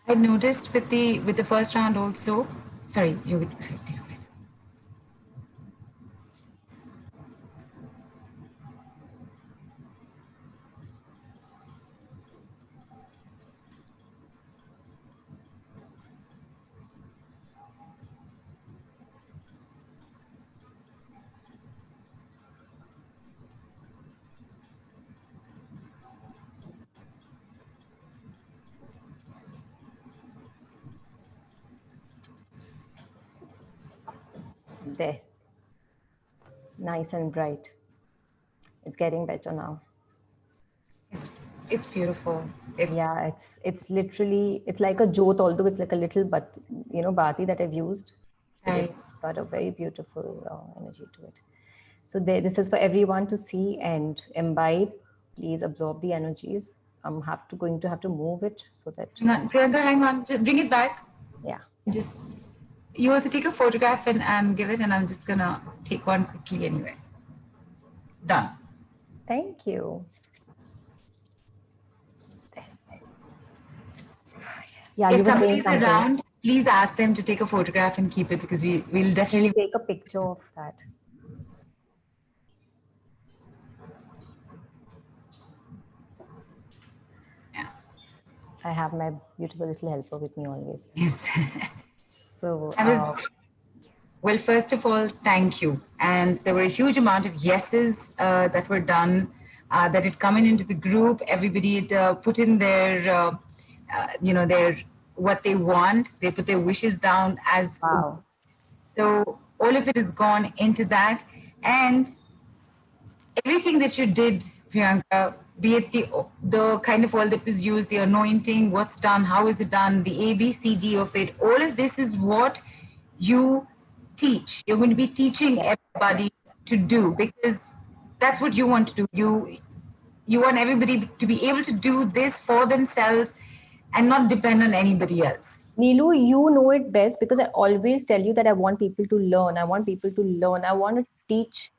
I noticed with the first round also. Sorry, sorry, please go ahead. There. Nice and bright. It's getting better now. It's beautiful. Yeah, it's literally, it's like a jot, although it's like a little, but bati that I've used. Right. It's got a very beautiful energy to it. So this is for everyone to see and imbibe. Please absorb the energies. I'm going to have to move it so that. Priyanka, hang on. Just bring it back. Yeah. You also take a photograph and give it, and I'm just gonna take one quickly anyway. Done. Thank you. Yeah, if you were saying somebody's something. around, please ask them to take a photograph and keep it, because we'll definitely take a picture of that. Yeah. I have my beautiful little helper with me always. Yes. So well, first of all, thank you. And there were a huge amount of yeses that were done, that had come into the group. Everybody had put in their, their what they want. They put their wishes down as. Wow. So all of it has gone into that, and everything that you did, Priyanka, be it the kind of oil that was used, the anointing, what's done, how is it done, the ABCD of it, all of this is what you teach. You're going to be teaching everybody to do, because that's what you want to do. You want everybody to be able to do this for themselves and not depend on anybody else. Neelu, you know it best, because I always tell you that I want people to learn. I want people to learn. I want to teach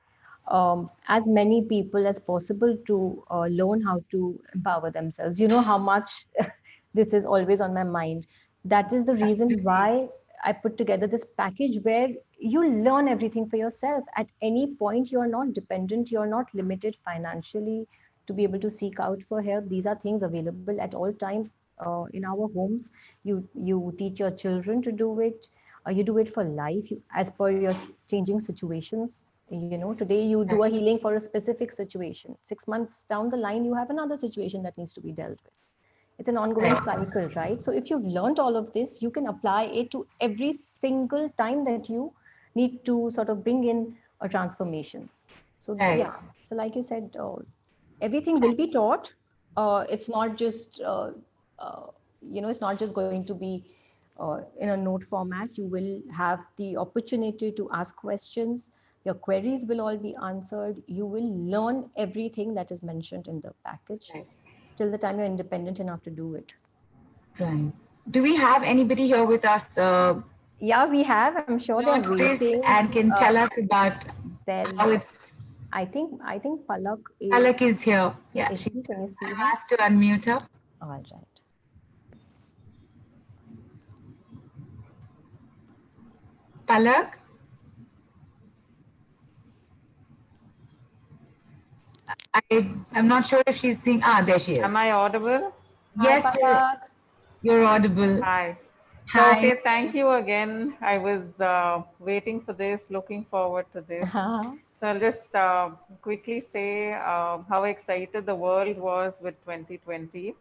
as many people as possible to learn how to empower themselves. You know how much this is always on my mind. That is the reason why I put together this package where you learn everything for yourself. At any point, you're not dependent, you're not limited financially to be able to seek out for help. These are things available at all times in our homes. You teach your children to do it. You do it for life, as per your changing situations. Today you do a healing for a specific situation. 6 months down the line, you have another situation that needs to be dealt with. It's an ongoing cycle, right? So if you've learned all of this, you can apply it to every single time that you need to sort of bring in a transformation. So yeah, so like you said, everything will be taught. It's not just it's not just going to be in a note format. You will have the opportunity to ask questions. your queries will all be answered. You will learn everything that is mentioned in the package Right. till the time you're independent enough to do it. Right. Do we have anybody here with us Yeah, we have. I'm sure they're notes this waiting. and can Uh, tell us about how there's, it's I think Palak Palak is here. Yeah, is she? she's Can you see her? asked to unmute her. All right. Palak, I'm not sure if she's seeing. Ah, there she Am is. I audible? Hi, Yes, Palak. you're audible. Hi. So, Hi. okay, thank you again. I was waiting for this, looking forward to this. So, I'll just quickly say how excited the world was with 2020.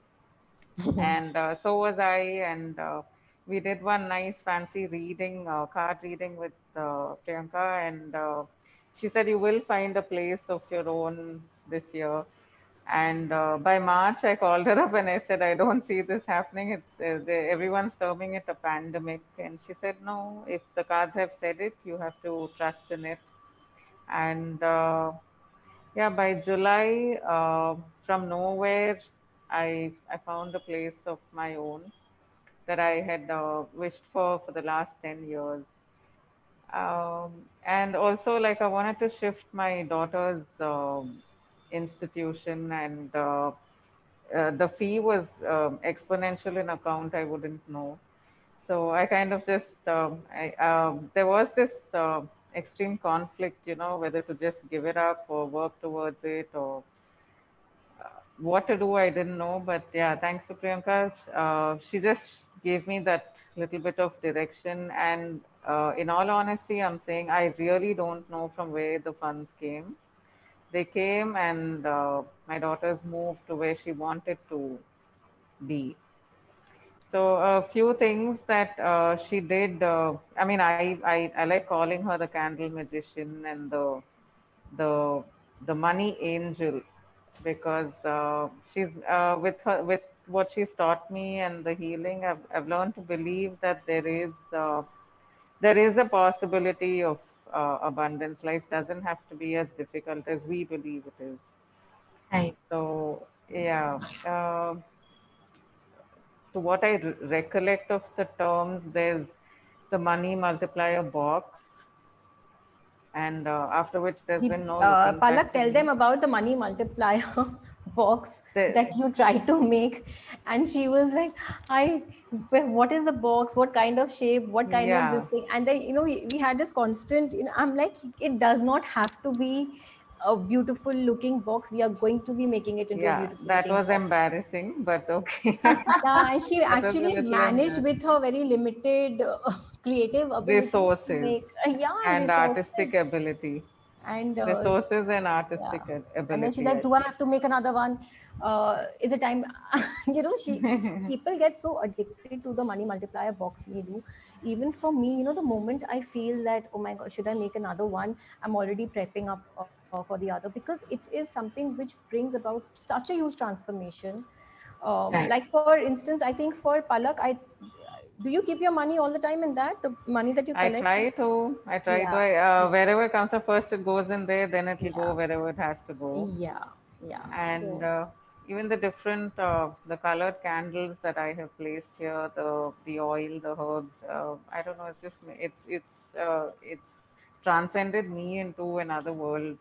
And so was I. And we did one nice fancy reading, card reading with Priyanka. And she said, you will find a place of your own this year. And by March, I called her up and I said, I don't see this happening. Everyone's terming it a pandemic. And she said, no, if the cards have said it, you have to trust in it. And yeah, by July, from nowhere, I found a place of my own that I had wished for the last 10 years. And also, like, I wanted to shift my daughter's institution, and the fee was exponential in account. I wouldn't know. So I kind of just, there was this extreme conflict, you know, whether to just give it up or work towards it, or what to do. I didn't know. But yeah, thanks to Priyanka, she just gave me that little bit of direction. And in all honesty, I'm saying I really don't know from where the funds came. They came, and my daughter's moved to where she wanted to be. So a few things that she did. I mean, I like calling her the candle magician and the the money angel, because she's with what she's taught me and the healing. I've learned to believe that there is a possibility of abundance. Life doesn't have to be as difficult as we believe it is. Right. So yeah. To what I recollect of the terms, there's the money multiplier box, and after which there's been no looking back Palak, for tell them me. about the money multiplier box The, that you tried to make. And she was like, what is the box? What kind of shape? What kind of this yeah, thing? And then, we had this constant, I'm like, it does not have to be a beautiful looking box. We are going to be making it into a yeah, beautiful that looking was box. embarrassing, but okay. Yeah, and she That was a actually little managed embarrassing. with her very limited creative abilities to Resources make, yeah, and artistic resources. ability. And Resources and yeah. artistic And then she's ability, like, I do I think. have to make another one? Is it time? People get so addicted to the money multiplier box they do. Even for me, the moment I feel that, oh my God, should I make another one? I'm already prepping up for the other, because it is something which brings about such a huge transformation. Right. Like for instance, I think for Palak, do you keep your money all the time in that, the money that you collect? I try to, Yeah, wherever it comes up first, it goes in there, then it will yeah, go wherever it has to go. yeah, yeah. And So even the different, the colored candles that I have placed here, the oil, the herbs, I don't know, it's just, it's transcended me into another world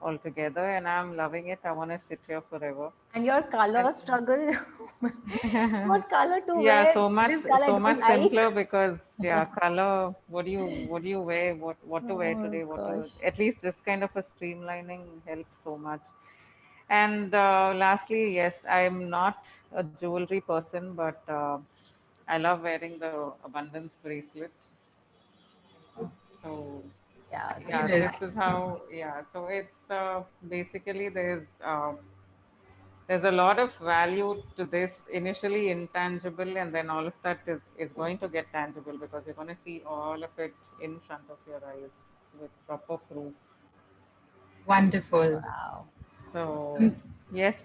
altogether, and I'm loving it. I want to sit here forever. and your color And struggle, what color to yeah, wear? This color I so don't much like. simpler, because yeah, color. What do you wear? What to wear Oh today? What to, gosh. at least this kind of a streamlining helps so much. And lastly, yes, I'm not a jewelry person, but I love wearing the abundance bracelet. So Yeah, yeah, Fabulous. this is how. Yeah, so it's basically there's a lot of value to this, initially intangible, and then all of that is going to get tangible, because you're going to see all of it in front of your eyes with proper proof. Wonderful. wow. So yes,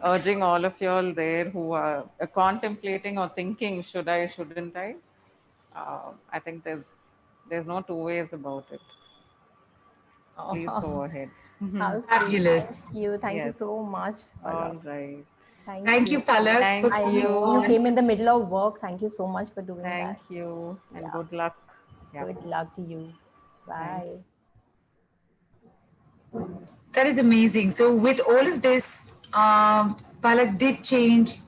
urging all of y'all there who are contemplating or thinking, should I, shouldn't I? I think there's no two ways about it. Please go ahead. How sweet. Fabulous. Thank you Yes. so much, All Palak. right. Thank Thank you, you. Palak, for Thank I coming know you you. on. came in the middle of work. Thank you so much for doing that. Thank you. And Yeah. good luck. Yeah. Good luck to you. Thanks. Bye. That is amazing. So, with all of this, Palak did change,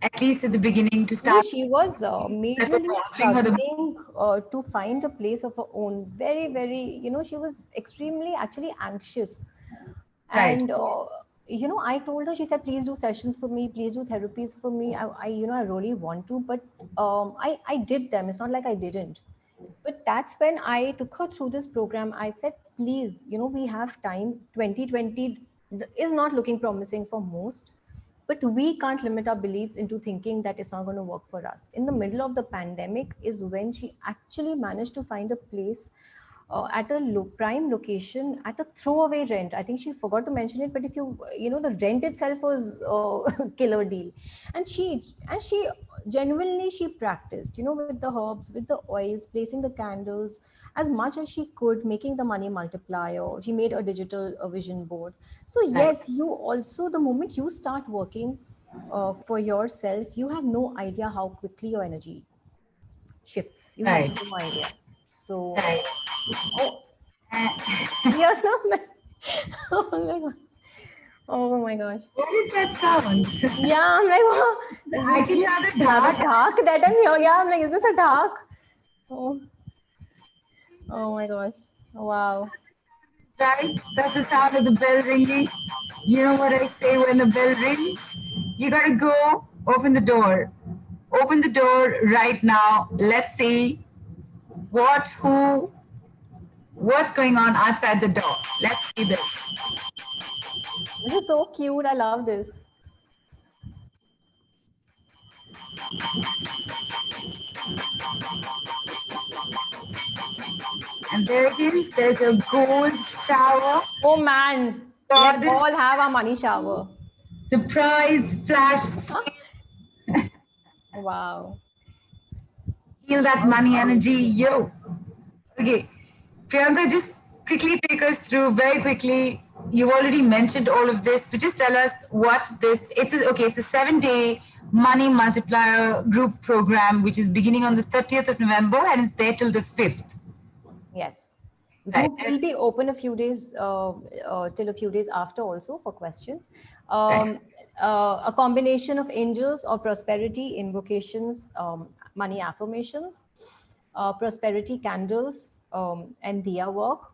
at least at the beginning, to No, start she was that was majorly bothering her the struggling to find a place of her own. Very, very, she was extremely actually anxious. right. And, I told her, she said, please do sessions for me, please do therapies for me. I really want to, but I did them. It's not like I didn't. But that's when I took her through this program. I said, please, we have time. 2020 is not looking promising for most, but we can't limit our beliefs into thinking that it's not going to work for us. In the middle of the pandemic is when she actually managed to find a place at a prime location at a throwaway rent. I think she forgot to mention it, but if the rent itself was killer deal. And she genuinely she practiced, with the herbs, with the oils, placing the candles as much as she could, making the money multiplier. She made a digital vision board. So Right. yes, you also, the moment you start working for yourself, you have no idea how quickly your energy shifts. You have Right. no idea. So, Right. oh, yeah, oh my god. Oh my gosh. What is that sound? Yeah, I'm like, oh, is I this can hear the another dark. dark that I'm hearing? Yeah, I'm like, is this a dark? Oh, oh my gosh. Wow. Right? That's the sound of the bell ringing. You know what I say when the bell rings? You gotta go open the door. Open the door right now. Let's see what's going on outside the door. Let's see this. This is so cute. I love this. And there it is. There's a gold shower. Oh man. Let's Gorgeous all have a money shower. surprise flash. Wow. Feel that money energy. Yo. Okay. Priyanka, just quickly take us through very quickly. You've already mentioned all of this, but just tell us what this. It's a 7-day money multiplier group program, which is beginning on the 30th of November and is there till the 5th. Yes. Right. Group will be open a few days till a few days after also for questions. Right. A combination of angels of prosperity, invocations, money affirmations, prosperity candles, and diya work,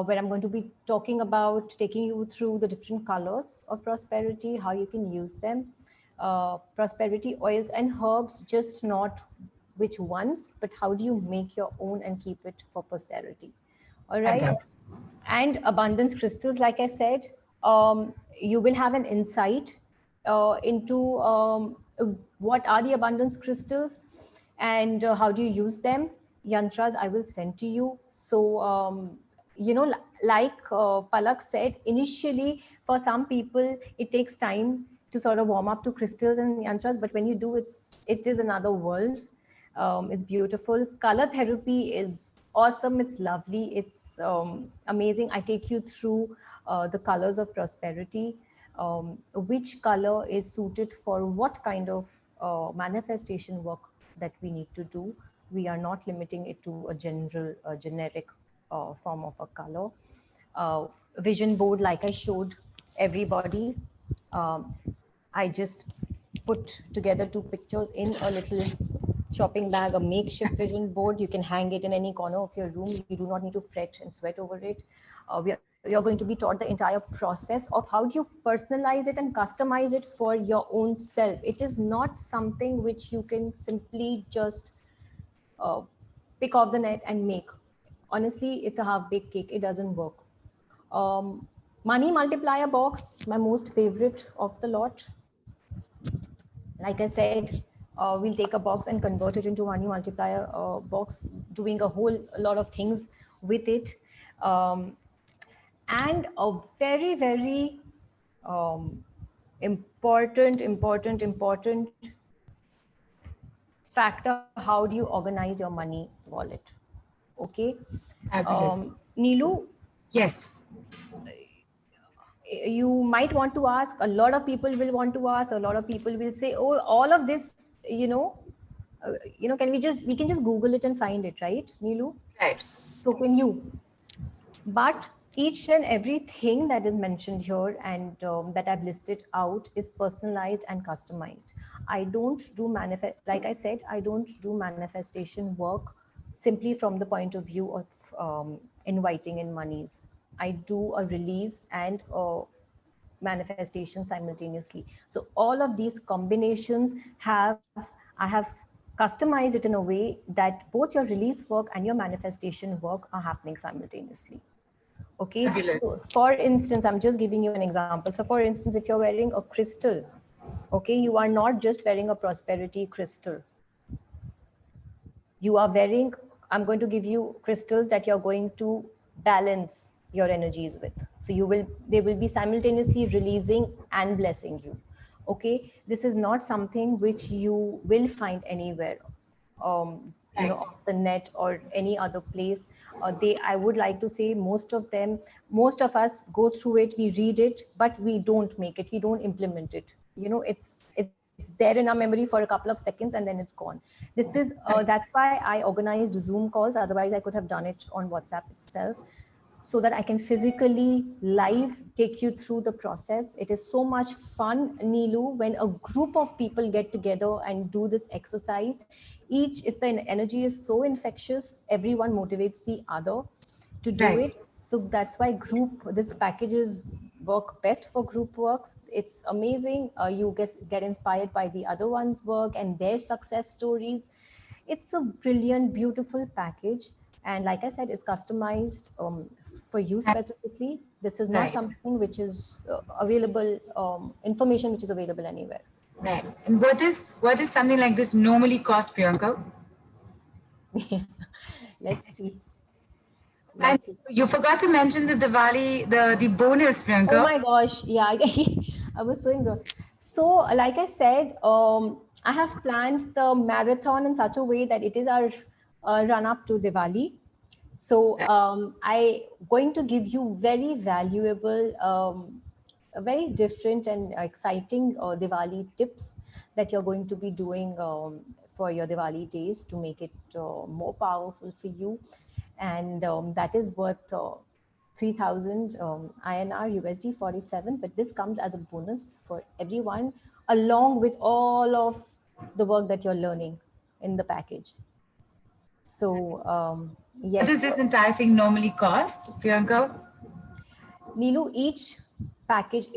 where I'm going to be talking about taking you through the different colors of prosperity, how you can use them, prosperity oils and herbs, just not which ones, but how do you make your own and keep it for posterity. All right. Fantastic. And abundance crystals, like I said, you will have an insight into what are the abundance crystals and how do you use them. Yantras I will send to you. So, like Palak said, initially for some people, it takes time to sort of warm up to crystals and yantras, but when you do, it is another world. It's beautiful. Color therapy is awesome. It's lovely. It's amazing. I take you through the colors of prosperity, which color is suited for what kind of manifestation work that we need to do. We are not limiting it to a general, generic form of a color. Vision board, like I showed everybody. I just put together 2 pictures in a little shopping bag, a makeshift vision board. You can hang it in any corner of your room. You do not need to fret and sweat over it. You're going to be taught the entire process of how do you personalize it and customize it for your own self. It is not something which you can simply just pick off the net and make. Honestly, it's a half-baked cake. It doesn't work. Money multiplier box, my most favorite of the lot. Like I said, we'll take a box and convert it into money multiplier box, doing a whole lot of things with it. And a very, very important factor, how do you organize your money wallet? Okay. Fabulous. Nilu, Yes. you might want to ask, a lot of people will want to ask, a lot of people will say, oh, all of this, we can just Google it and find it, right, Nilu? Right. So can you. But each and everything that is mentioned here and that I've listed out is personalized and customized. I don't do like I said, I don't do manifestation work simply from the point of view of inviting in monies. I do a release and manifestation simultaneously. So all of these combinations I have customized it in a way that both your release work and your manifestation work are happening simultaneously. Okay. Fabulous. So for instance, I'm just giving you an example. So for instance, if you're wearing a crystal, okay, you are not just wearing a prosperity crystal. You are wearing, I'm going to give you crystals that you're going to balance your energies with. So they will be simultaneously releasing and blessing you. Okay. This is not something which you will find anywhere. Off the net or any other place. I would like to say most of us go through it, we read it, but we don't make it, we don't implement it. It's there in our memory for a couple of seconds and then it's gone. That's why I organized Zoom calls. Otherwise I could have done it on WhatsApp itself, so that I can physically live take you through the process. It is so much fun, Neelu, when a group of people get together and do this exercise. If the energy is so infectious, everyone motivates the other to do Right. it. So that's why this packages work best for group works. It's amazing. You get inspired by the other one's work and their success stories. It's a brilliant, beautiful package. And like I said, it's customized for you specifically. This is not Right. something which is available, information which is available anywhere. Right. And what is something like this normally cost, Priyanka? Let's see. And you forgot to mention the Diwali, the bonus, Priyanka. Oh my gosh. Yeah, I was so engrossed. So like I said, I have planned the marathon in such a way that it is our run up to Diwali. So I going to give you very valuable, very different and exciting Diwali tips that you're going to be doing for your Diwali days to make it more powerful for you. And that is worth 3,000 INR USD 47. But this comes as a bonus for everyone, along with all of the work that you're learning in the package. So yes. What does this entire thing normally cost, Priyanka? Neelu, each package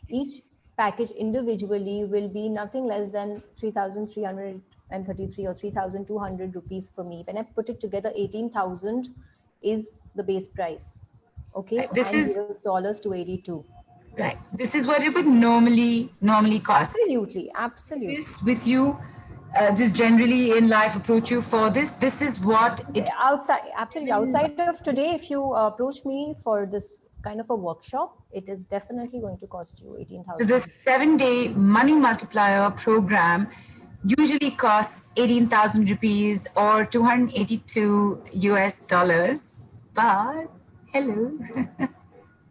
each package individually will be nothing less than 3,333 or 3,200 rupees for me. When I put it together, 18,000 is the base price. Okay, This and is dollars to 82. right. This is what it would normally cost. Absolutely. With you, just generally in life, approach you for this. This is what it Absolutely. Outside of today, if you approach me for this kind of a workshop, it is definitely going to cost you 18,000. So the 7-day money multiplier program usually costs 18,000 rupees or 282 US dollars. But hello,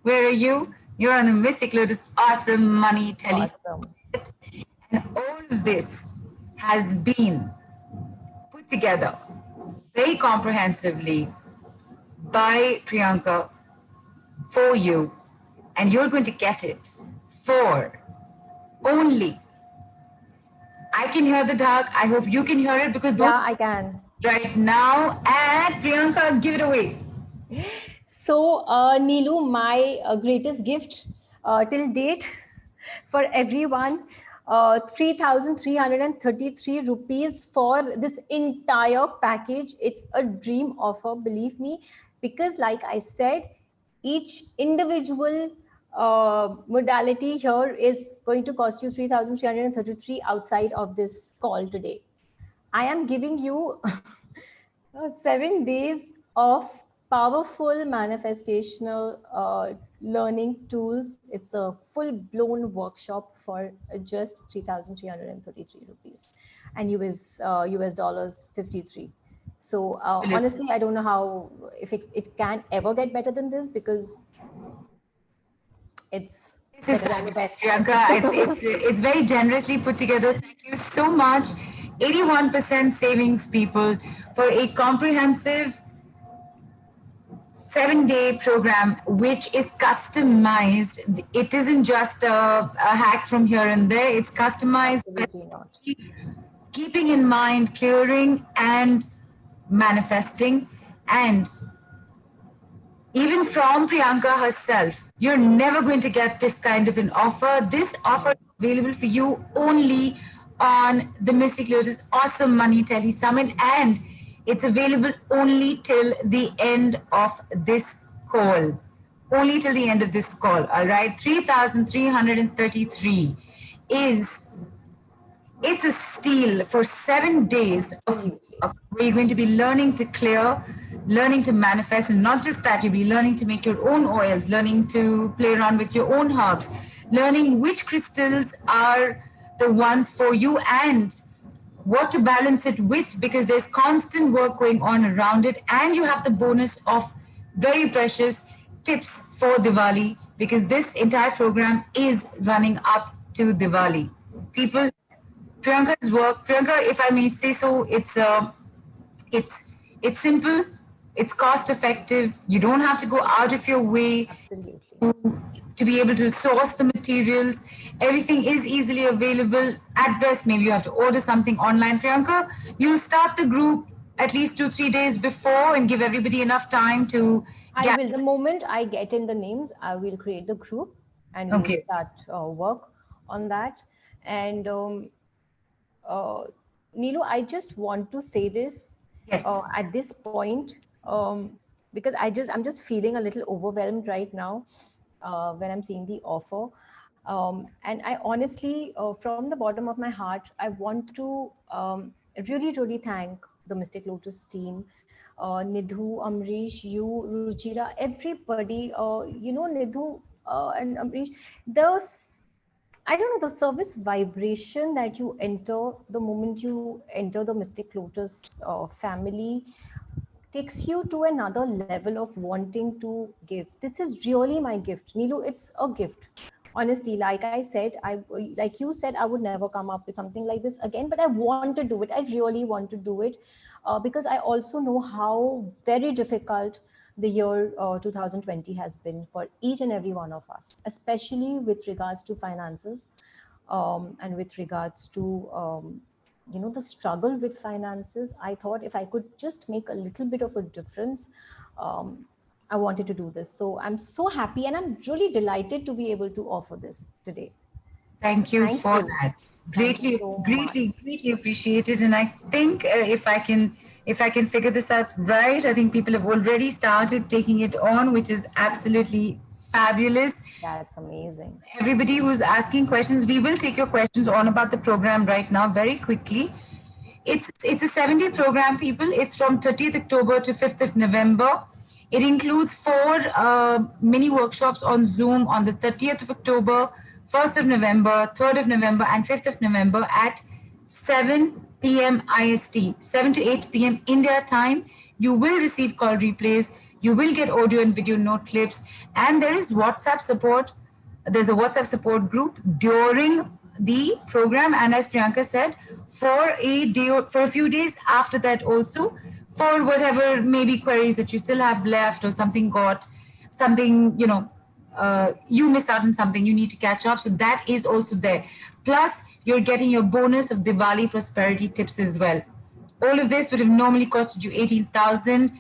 where are you? You're on the Mystic Lotus Awesome Money Tele. Awesome. And all of this has been put together very comprehensively by Priyanka for you, and you're going to get it for only. I can hear the dark. I hope you can hear it because I can. Right now. And Priyanka, give it away. So, Neelu, my greatest gift till date for everyone, 3,333 rupees for this entire package. It's a dream offer, believe me, because like I said, each individual modality here is going to cost you 3,333 outside of this call today. I am giving you 7 days of powerful manifestational learning tools. It's a full-blown workshop for just 3,333 rupees and US dollars 53. So honestly, I don't know how, if it can ever get better than this, because it's This better is than the best. Priyanka. It's very generously put together. Thank you so much. 81% savings, people, for a comprehensive 7-day program, which is customized. It isn't just a hack from here and there. It's customized, Absolutely not. keeping in mind clearing and manifesting. And even from Priyanka herself, you're never going to get this kind of an offer. This offer is available for you only on the Mystic Lotus Awesome Money Tele Summit, and it's available only till the end of this call. Only till the end of this call, all right? 3,333 is it's a steal for 7 days of Absolutely. where you're going to be learning to clear, learning to manifest, and not just that, you'll be learning to make your own oils, learning to play around with your own herbs, learning which crystals are the ones for you and what to balance it with, because there's constant work going on around it. And you have the bonus of very precious tips for Diwali, because this entire program is running up to Diwali. People, Priyanka's work, Priyanka, if I may say so, it's it's simple, it's cost effective. You don't have to go out of your way Absolutely. to be able to source the materials. Everything is easily available. At best, maybe you have to order something online. Priyanka, you'll start the group at least 2-3 days before and give everybody enough time to I get. will, the moment I get in the names, I will create the group and we'll Okay. start work on that. And uh, Neelu, I just want to say this Yes. at this point, because I'm just feeling a little overwhelmed right now when I'm seeing the offer. And I honestly, from the bottom of my heart, I want to really, really thank the Mystic Lotus team, Nidhu, Amrish, you, Ruchira, everybody. Nidhu and Amrish, I don't know, the service vibration that you enter the moment you enter the Mystic Lotus family takes you to another level of wanting to give. This is really my gift. Neelu, it's a gift. Honestly, like you said, I would never come up with something like this again, but I want to do it. I really want to do it because I also know how very difficult the year 2020 has been for each and every one of us, especially with regards to finances and with regards to the struggle with finances. I thought if I could just make a little bit of a difference, I wanted to do this. So I'm so happy and I'm really delighted to be able to offer this today. Thank you Thank for you. that. Thank you Greatly, so much. greatly appreciated. And I think if I can figure this out right, I think people have already started taking it on, which is absolutely fabulous. That's amazing. Everybody who's asking questions, we will take your questions on about the program right now very quickly. It's a 7-day program, people. It's from 30th October to 5th of November. It includes 4 mini workshops on Zoom on the 30th of October, 1st of November, 3rd of November, and 5th of November at 7 p.m. IST, 7 to 8 p.m. India time. You will receive call replays. You will get audio and video note clips. And there is WhatsApp support. There's a WhatsApp support group during the program. And as Priyanka said, for a few days after that also, for whatever maybe queries that you still have left or something, you missed out on something, you need to catch up. So that is also there. Plus, you're getting your bonus of Diwali prosperity tips as well. All of this would have normally costed you 18,000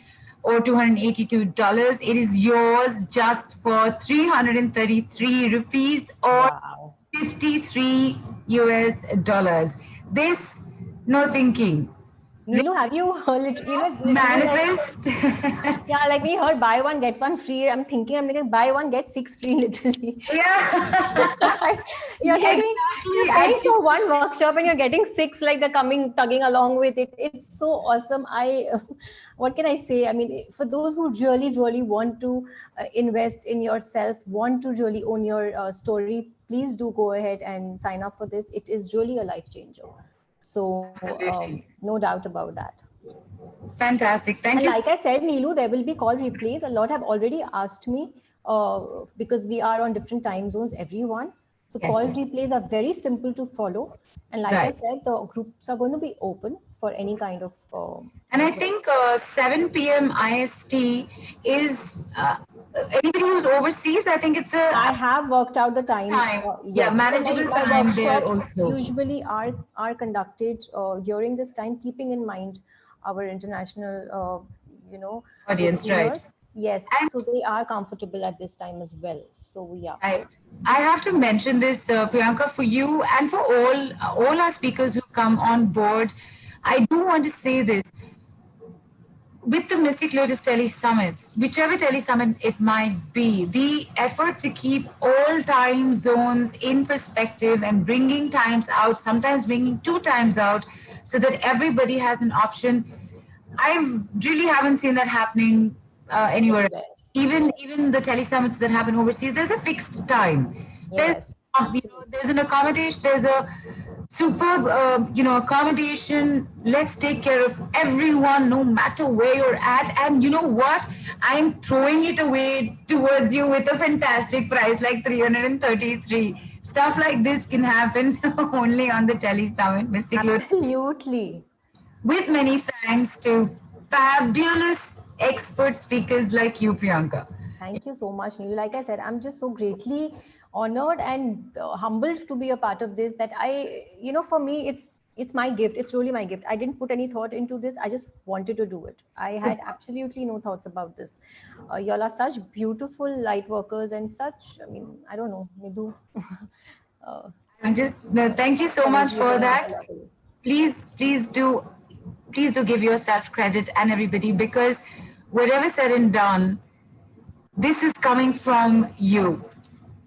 or $282. It is yours just for 333 rupees or Wow. 53 US dollars. This, no thinking. Neelu, have you heard it? It's literally Manifest. yeah, like we heard buy one, get one free. I'm like, buy one, get 6 free, literally. Yeah. You're Yeah, getting, exactly. you're paying for one workshop and you're getting 6, like they're tugging along with it. It's so awesome. What can I say? I mean, for those who really, really want to invest in yourself, want to really own your story, please do go ahead and sign up for this. It is really a life changer. So Absolutely. no doubt about that. Fantastic. Thank And you. like I said, Neelu, there will be call replays. A lot have already asked me because we are on different time zones, everyone. So Yes. call replays are very simple to follow. And like I Right. said, the groups are going to be open for any kind of. And I think 7 p.m. IST is anybody who's overseas. I think it's I a have worked out the time. time. Yeah, Yes, because manageable my time there workshops also. usually are conducted during this time, keeping in mind our international, Audience, right? listeners. Yes, And so they are comfortable at this time as well. So yeah. right. I have to mention this, Priyanka, for you and for all our speakers who come on board. I do want to say this. With the Mystic Lotus Tele Summits, whichever Tele Summit it might be, the effort to keep all time zones in perspective and bringing times out, sometimes bringing 2 times out, so that everybody has an option. I really haven't seen that happening anywhere. Anywhere. Even the Tele Summits that happen overseas, there's a fixed time. There's Yes, absolutely. there's an accommodation. There's a superb accommodation. Let's take care of everyone no matter where you're at. And you know what, I'm throwing it away towards you with a fantastic price like 333. Stuff like this can happen only on the Tele Summit Mystic Lotus. Absolutely. With many thanks to fabulous expert speakers like you, Priyanka. Thank you so much, Neil. Like I said, I'm just so greatly honored and humbled to be a part of this. That for me, it's my gift. It's really my gift. I didn't put any thought into this. I just wanted to do it. I had absolutely no thoughts about this. Y'all are such beautiful light workers and such. I mean, I don't know, Nidhu. Thank you so much for that. Please do give yourself credit and everybody, because whatever said and done, this is coming from you.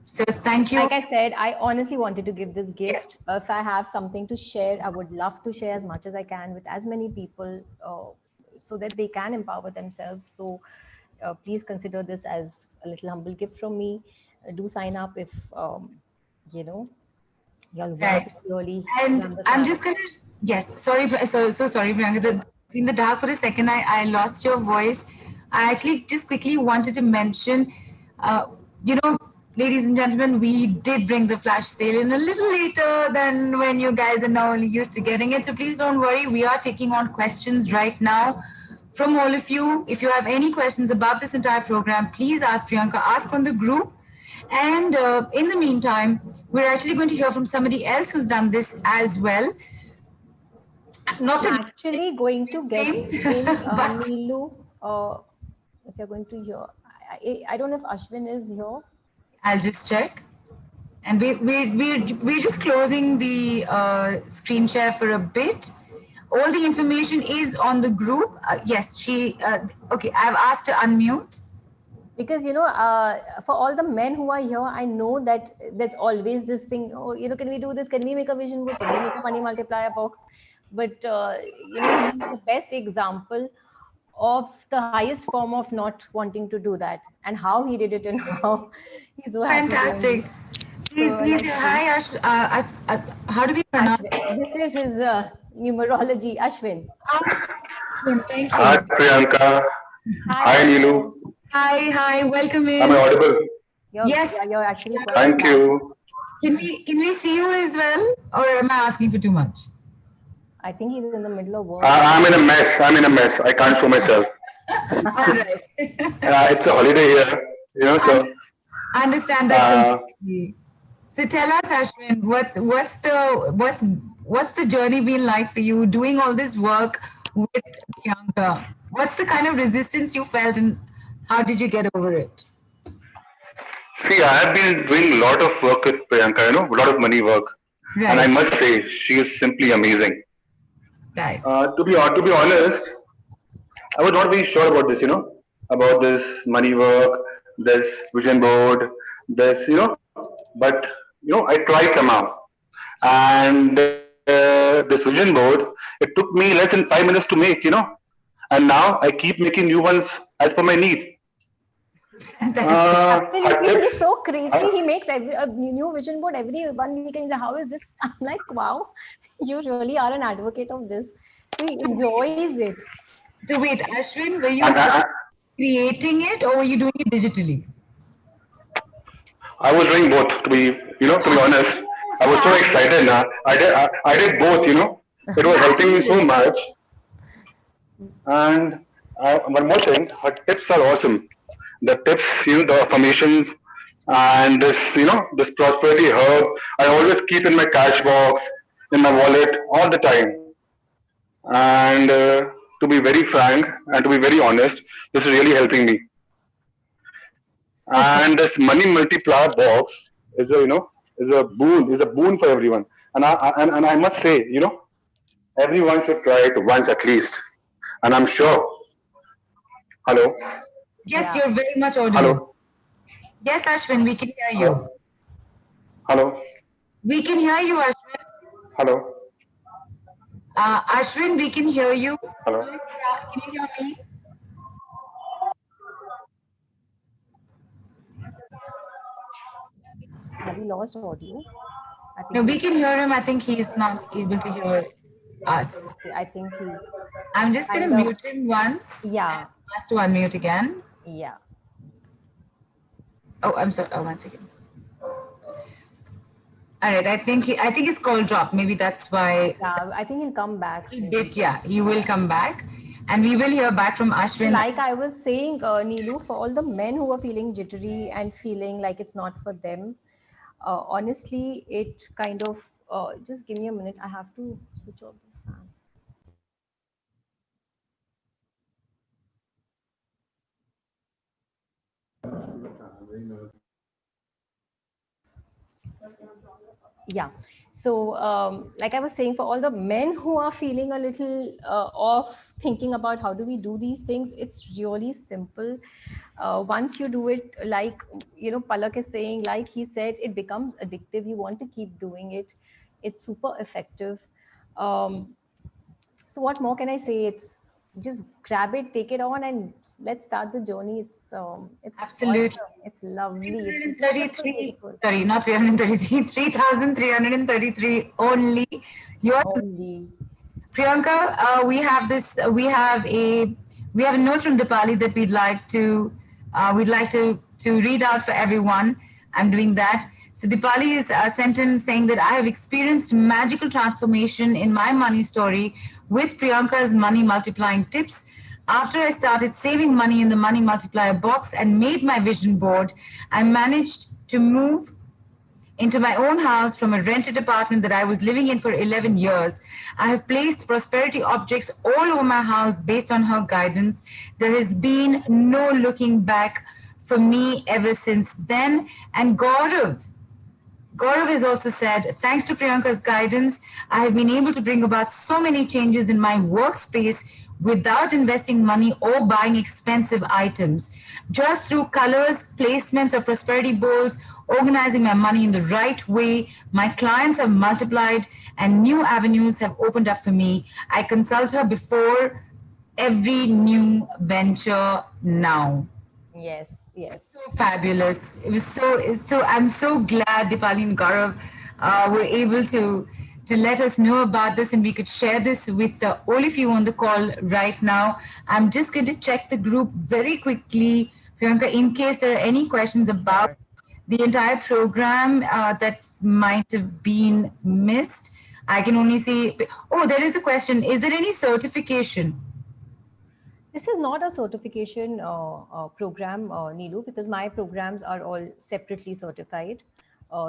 So thank you. Like I said, I honestly wanted to give this gift. Yes. If I have something to share, I would love to share as much as I can with as many people so that they can empower themselves. So please consider this as a little humble gift from me. Do sign up if, y'all want Right. to really. And I'm just gonna, yes, sorry, so sorry, Priyanka. In the dark for a second, I lost your voice. I actually just quickly wanted to mention, ladies and gentlemen, we did bring the flash sale in a little later than when you guys are normally used to getting it. So please don't worry. We are taking on questions right now from all of you. If you have any questions about this entire program, please ask Priyanka, ask on the group. And in the meantime, we're actually going to hear from somebody else who's done this as well. Not I'm that actually going to get in but Neelu. If you're going to hear, I don't know if Ashwin is here. I'll just check. And we're just closing the screen share for a bit. All the information is on the group. Yes, okay, I've asked to unmute. Because for all the men who are here, I know that there's always this thing, can we do this, can we make a vision board, can we make a money multiplier box? But he's the best example of the highest form of not wanting to do that, and how he did it, and how he's so happy. Fantastic. Hi Ash, how do we pronounce Ashwin. This is his numerology. Ashwin. Thank you. Hi Priyanka. Hi Neelu. Hi, welcome in. Am I audible? Yes. You're actually. Thank you. Can we see you as well, or am I asking for too much? I think he's in the middle of work. I'm in a mess. I can't show myself. All right. It's a holiday here, so. I understand that. So tell us, Ashwin, what's the journey been like for you doing all this work with Priyanka? What's the kind of resistance you felt, and how did you get over it? See, I have been doing a lot of work with Priyanka, a lot of money work. Right. And I must say, she is simply amazing. Right. To be honest, I was not very sure about this, about this money work, this vision board, this, but, I tried somehow. And this vision board, it took me less than 5 minutes to make, and now I keep making new ones as per my need. Absolutely, he's so crazy. He makes a new vision board every 1 week, and how is this? I'm like, wow, you really are an advocate of this. So he enjoys it. So wait, Ashwin, were you And creating it or were you doing it digitally? I was doing both. To be honest, I was so Fab. excited. Now I did both. It was helping me so Fabulous. much. And one more thing, her tips are awesome. The tips, the affirmations, and this prosperity herb. I always keep in my cash box, in my wallet, all the time. And to be very frank and to be very honest, this is really helping me. And this money multiplier box is is a boon for everyone. And I must say, everyone should try it once at least. And I'm sure. Hello, Yes, Yeah. you're very much audible. hello, Yes, Ashwin, we can hear you. hello, hello, We can hear you, Ashwin. hello, Ashwin, we can hear you. hello. Can you hear me? Have we lost audio? I No, think we can hear him. I think he's not able to hear us. I think he's I'm just going to kind of, mute him once. yeah, Has to unmute again. yeah. Oh, I'm sorry. Oh, one second. All right. I think his call dropped. Maybe that's why Yeah, I think he'll come back. he did. Yeah, he will come back. And we will hear back from Ashwin. Like I was saying, Neelu, for all the men who are feeling jittery and feeling like it's not for them, honestly, it kind of, just give me a minute. I have to switch off the fan. Yeah. So, like I was saying, for all the men who are feeling a little off thinking about how do we do these things, it's really simple. Once you do it, like, Palak is saying, like he said, it becomes addictive. You want to keep doing it. It's super effective. Um, so what more can I say? It's just grab it, take it on, and let's start the journey. It's Absolutely. awesome. It's lovely. It's simple, 333, beautiful. sorry, not 333, 3,333 only. Yours, Only. Priyanka, we have a note from Dipali that we'd like to read out for everyone. I'm doing that. So Dipali is sent in saying that I have experienced magical transformation in my money story with Priyanka's money multiplying tips. After I started saving money in the money multiplier box and made my vision board, I managed to move into my own house from a rented apartment that I was living in for 11 years. I have placed prosperity objects all over my house based on her guidance. There has been no looking back for me ever since then. And Gaurav has also said, thanks to Priyanka's guidance, I have been able to bring about so many changes in my workspace without investing money or buying expensive items. Just through colors, placements of prosperity bowls, organizing my money in the right way, my clients have multiplied and new avenues have opened up for me. I consult her before every new venture now. Yes, yes. So fabulous. It's so I'm so glad Dipali and Gaurav were able to let us know about this and we could share this with all of you on the call right now. I'm just going to check the group very quickly, Priyanka, in case there are any questions about the entire program that might have been missed. I can only see, oh, there is a question. Is there any certification? This is not a certification program, Neelu, because my programs are all separately certified.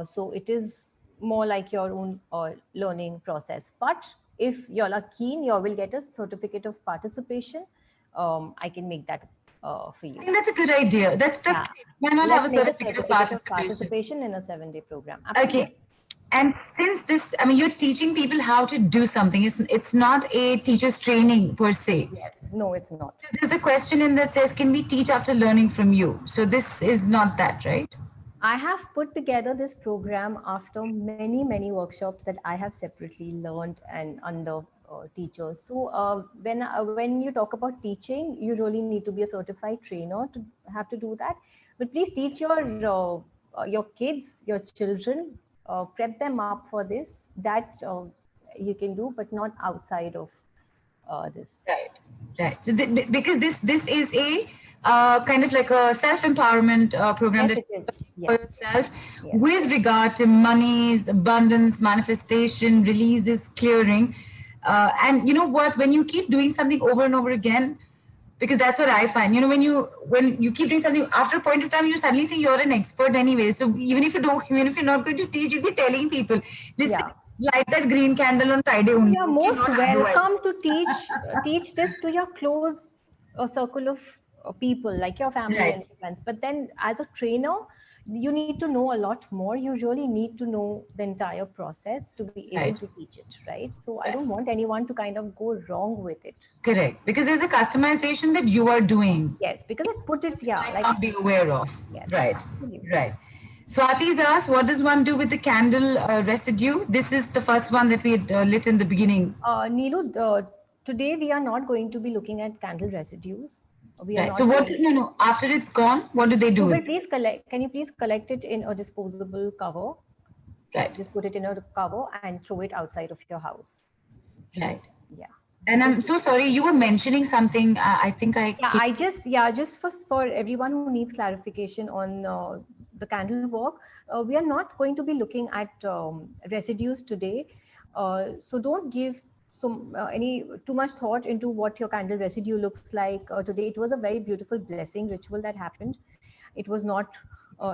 So it is more like your own learning process. But if you all are keen, you will get a certificate of participation. I can make that for you. I think that's a good idea. That's Yeah. great. Why not have a Let's make certificate of participation? in a 7-day program. Absolutely. Okay. And since this, I mean, you're teaching people how to do something. It's not a teacher's training per se. Yes. No, it's not. There's a question in that says, can we teach after learning from you? So this is not that, right? I have put together this program after many, many workshops that I have separately learned and under teachers. So when you talk about teaching, you really need to be a certified trainer to have to do that. But please teach your kids, your children, prep them up for this. That you can do, but not outside of this. Right, right. So because this is a kind of like a self-empowerment program Yes, that it is. for Yes, yourself yes, with regard to monies, abundance, manifestation, releases, clearing. And you know what? When you keep doing something over and over again, because that's what I find. You know, when you keep doing something, after a point of time, you suddenly think you're an expert anyway. So even if you're not going to teach, you'll be telling people, listen, yeah. light that green candle on Friday So only. you're Okay, most not otherwise. welcome to teach this to your close circle of people, like your family and Right. friends. But then, as a trainer, you need to know a lot more. You really need to know the entire process to be able Right. to teach it, right? So I don't want anyone to kind of go wrong with it. Correct. Because there's a customization that you are doing Yes, because I put it, yeah, might like not be aware of. yes, Right. absolutely. Right. Swati's asked, what does one do with the candle residue? This is the first one that we had lit in the beginning. Neelu, today we are not going to be looking at candle residues. We are Right. So not what? going. No, no. After it's gone, what do they do You with will it? please collect. Can you please collect it in a disposable cover? Right. Just put it in a cover and throw it outside of your house. Right. Yeah. And Just I'm so sorry. You were mentioning something. I think I. yeah. Just for everyone who needs clarification on the candle work, we are not going to be looking at residues today. So don't give some any too much thought into what your candle residue looks like today. It was a very beautiful blessing ritual that happened. It was not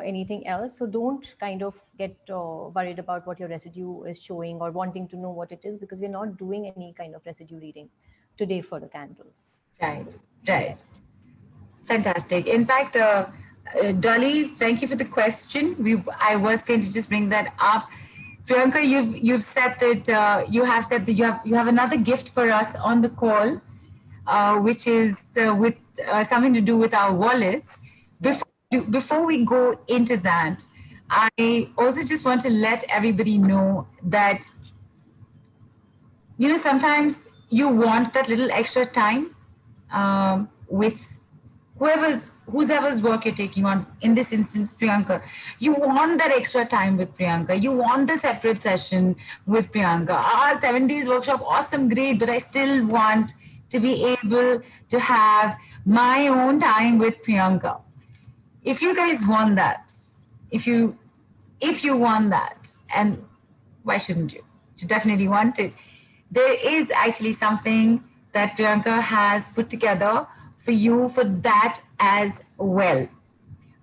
anything else. So don't kind of get worried about what your residue is showing or wanting to know what it is, because we're not doing any kind of residue reading today for the candles. Right. Yeah. Right. Fantastic. In fact, Dolly, thank you for the question. I was going to just bring that up. Priyanka, you've said that you have said that you have another gift for us on the call, which is with something to do with our wallets. Yes. Before we go into that, I also just want to let everybody know that sometimes you want that little extra time with whoever's work you're taking on. In this instance, Priyanka, you want that extra time with Priyanka. You want the separate session with Priyanka. 7 days workshop, awesome, great, but I still want to be able to have my own time with Priyanka. If you guys want that, if you want that, and why shouldn't you? You definitely want it. There is actually something that Priyanka has put together for you for that as well.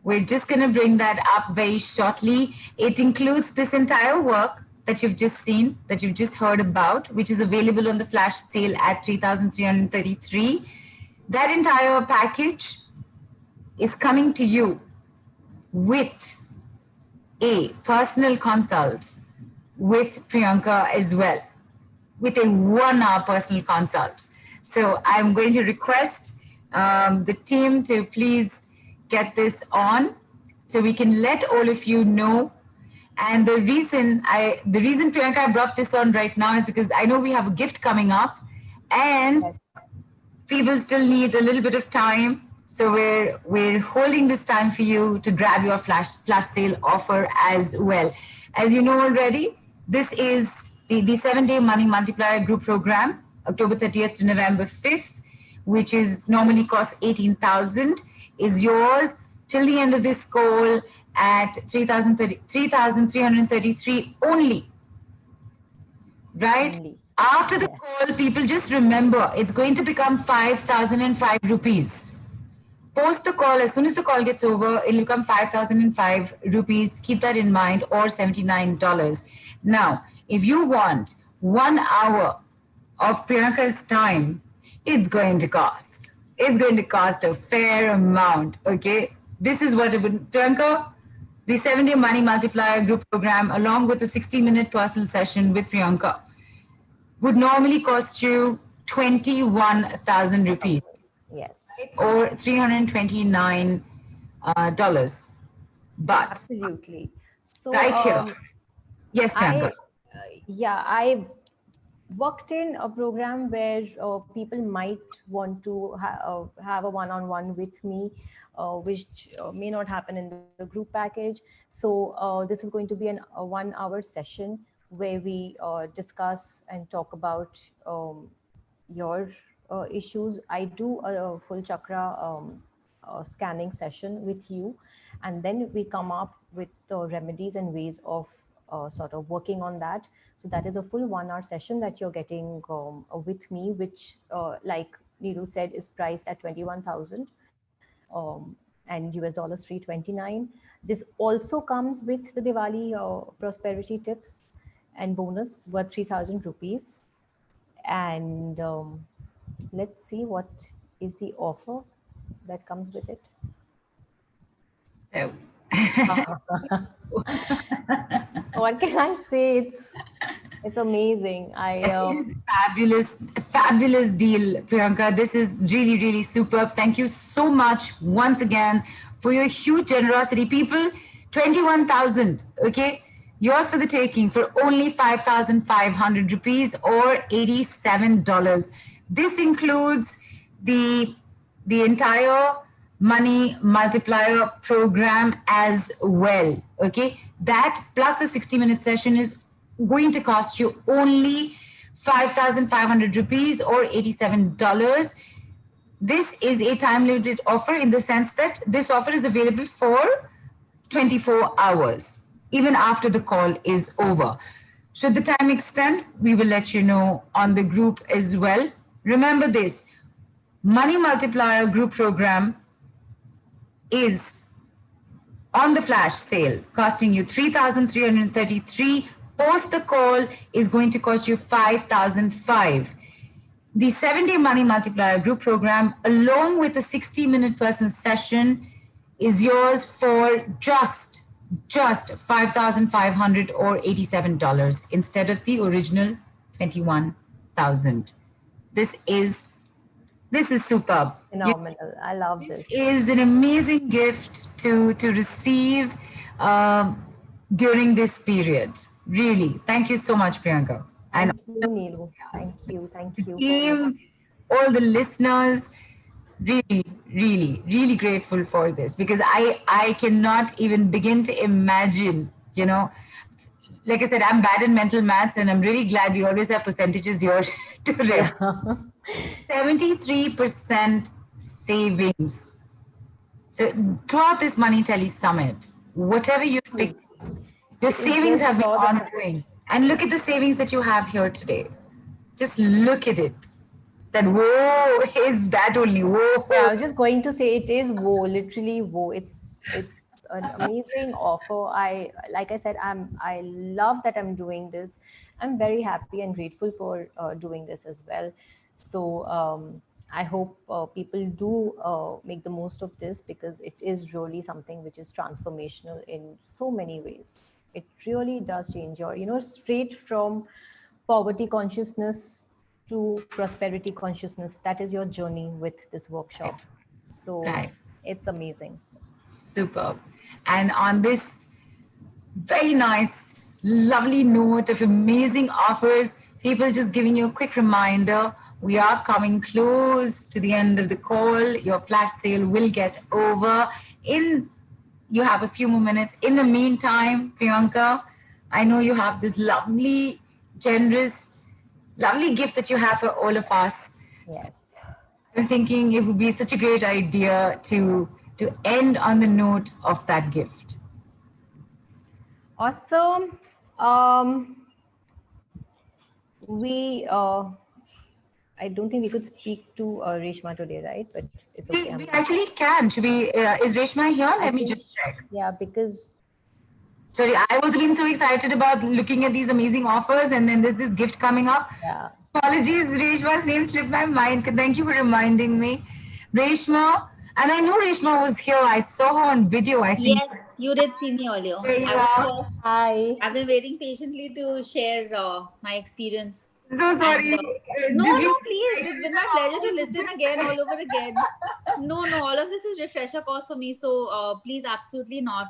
We're just going to bring that up very shortly. It includes this entire work that you've just seen, that you've just heard about, which is available on the flash sale at 3,333. That entire package is coming to you with a personal consult with Priyanka as well, with a 1 hour personal consult. So I'm going to request the team to please get this on so we can let all of you know. And the reason Priyanka I brought this on right now is because I know we have a gift coming up, and Yes. people still need a little bit of time. So we're holding this time for you to grab your flash sale offer as well. As you know already, this is the 7-day money multiplier group program, October 30th to November 5th, which is normally costs 18,000, is yours till the end of this call at 3,333 only. Right? Only. After the Yes. call, people just remember it's going to become 5,005 rupees. Post the call, as soon as the call gets over, it'll become 5,005 rupees. Keep that in mind, or $79. Now, if you want 1 hour of Priyanka's time, it's going to cost. It's going to cost a fair amount, okay? This is what it would, Priyanka, the 7-day money multiplier group program, along with the 60-minute personal session with Priyanka, would normally cost you 21,000 rupees Yes. or $329. But Absolutely. So right here, yes, Priyanka. I worked in a program where people might want to have a one-on-one with me, which may not happen in the group package. So this is going to be a 1 hour session where we discuss and talk about your issues, I do a full chakra scanning session with you, and then we come up with the remedies and ways of sort of working on that. So that is a full 1 hour session that you're getting with me, which like Neeru said is priced at 21,000 and US dollars 329. This also comes with the Diwali prosperity tips and bonus worth 3,000 rupees. And let's see what is the offer that comes with it. So, What can I say? It's amazing. yes, it is fabulous, fabulous deal, Priyanka. This is really, really superb. Thank you so much once again for your huge generosity. People, 21,000, okay? Yours for the taking for only 5,500 rupees or $87. This includes the entire money multiplier program as well, okay? That plus a 60-minute session is going to cost you only 5,500 rupees or $87. This is a time limited offer in the sense that this offer is available for 24 hours, even after the call is over. Should the time extend, we will let you know on the group as well. Remember this, Money Multiplier group program is on the flash sale, costing you 3,333. Post the call is going to cost you 5,005. The 7-day Money Multiplier group program, along with a 60-minute personal session, is yours for just 5,500 or $87 instead of the original 21,000. This is superb. Phenomenal. I love this. Is an amazing gift to receive during this period. Really, thank you so much, Priyanka. And Thank you, Neelu. Thank you. Thank you. team, all the listeners, really, really, really grateful for this because I cannot even begin to imagine, you know, like I said, I'm bad in mental maths and I'm really glad we always have percentages here to read. 73% savings. So throughout this Money Telly Summit, whatever you pick, your savings have been ongoing. And look at the savings that you have here today. Just look at it. That whoa, is that only whoa? Yeah, I was just going to say it is whoa, literally whoa. It's an amazing offer. Like I said, I love that I'm doing this. I'm very happy and grateful for doing this as well. So I hope people do make the most of this because it is really something which is transformational in so many ways. It really does change your, straight from poverty consciousness to prosperity consciousness. That is your journey with this workshop. So it's amazing. Superb. And on this very nice, lovely note of amazing offers, people, just giving you a quick reminder, we are coming close to the end of the call. Your flash sale will get over. You have a few more minutes. In the meantime, Priyanka, I know you have this lovely, generous, lovely gift that you have for all of us. Yes. I'm thinking it would be such a great idea to end on the note of that gift. Awesome. I don't think we could speak to Reshma today, right? But it's okay. We actually can. Should we? Is Reshma here? Let me just check. Yeah, because. Sorry, I've also been so excited about looking at these amazing offers, and then there's this gift coming up. Yeah. Apologies, Reshma's name slipped my mind. Thank you for reminding me. Reshma, and I know Reshma was here. I saw her on video, I think. Yes, you did see me earlier. Hi. I've been waiting patiently to share my experience. So sorry. No, please. It's been my pleasure to listen again, all over again. No, all of this is refresher course for me. So please, absolutely not.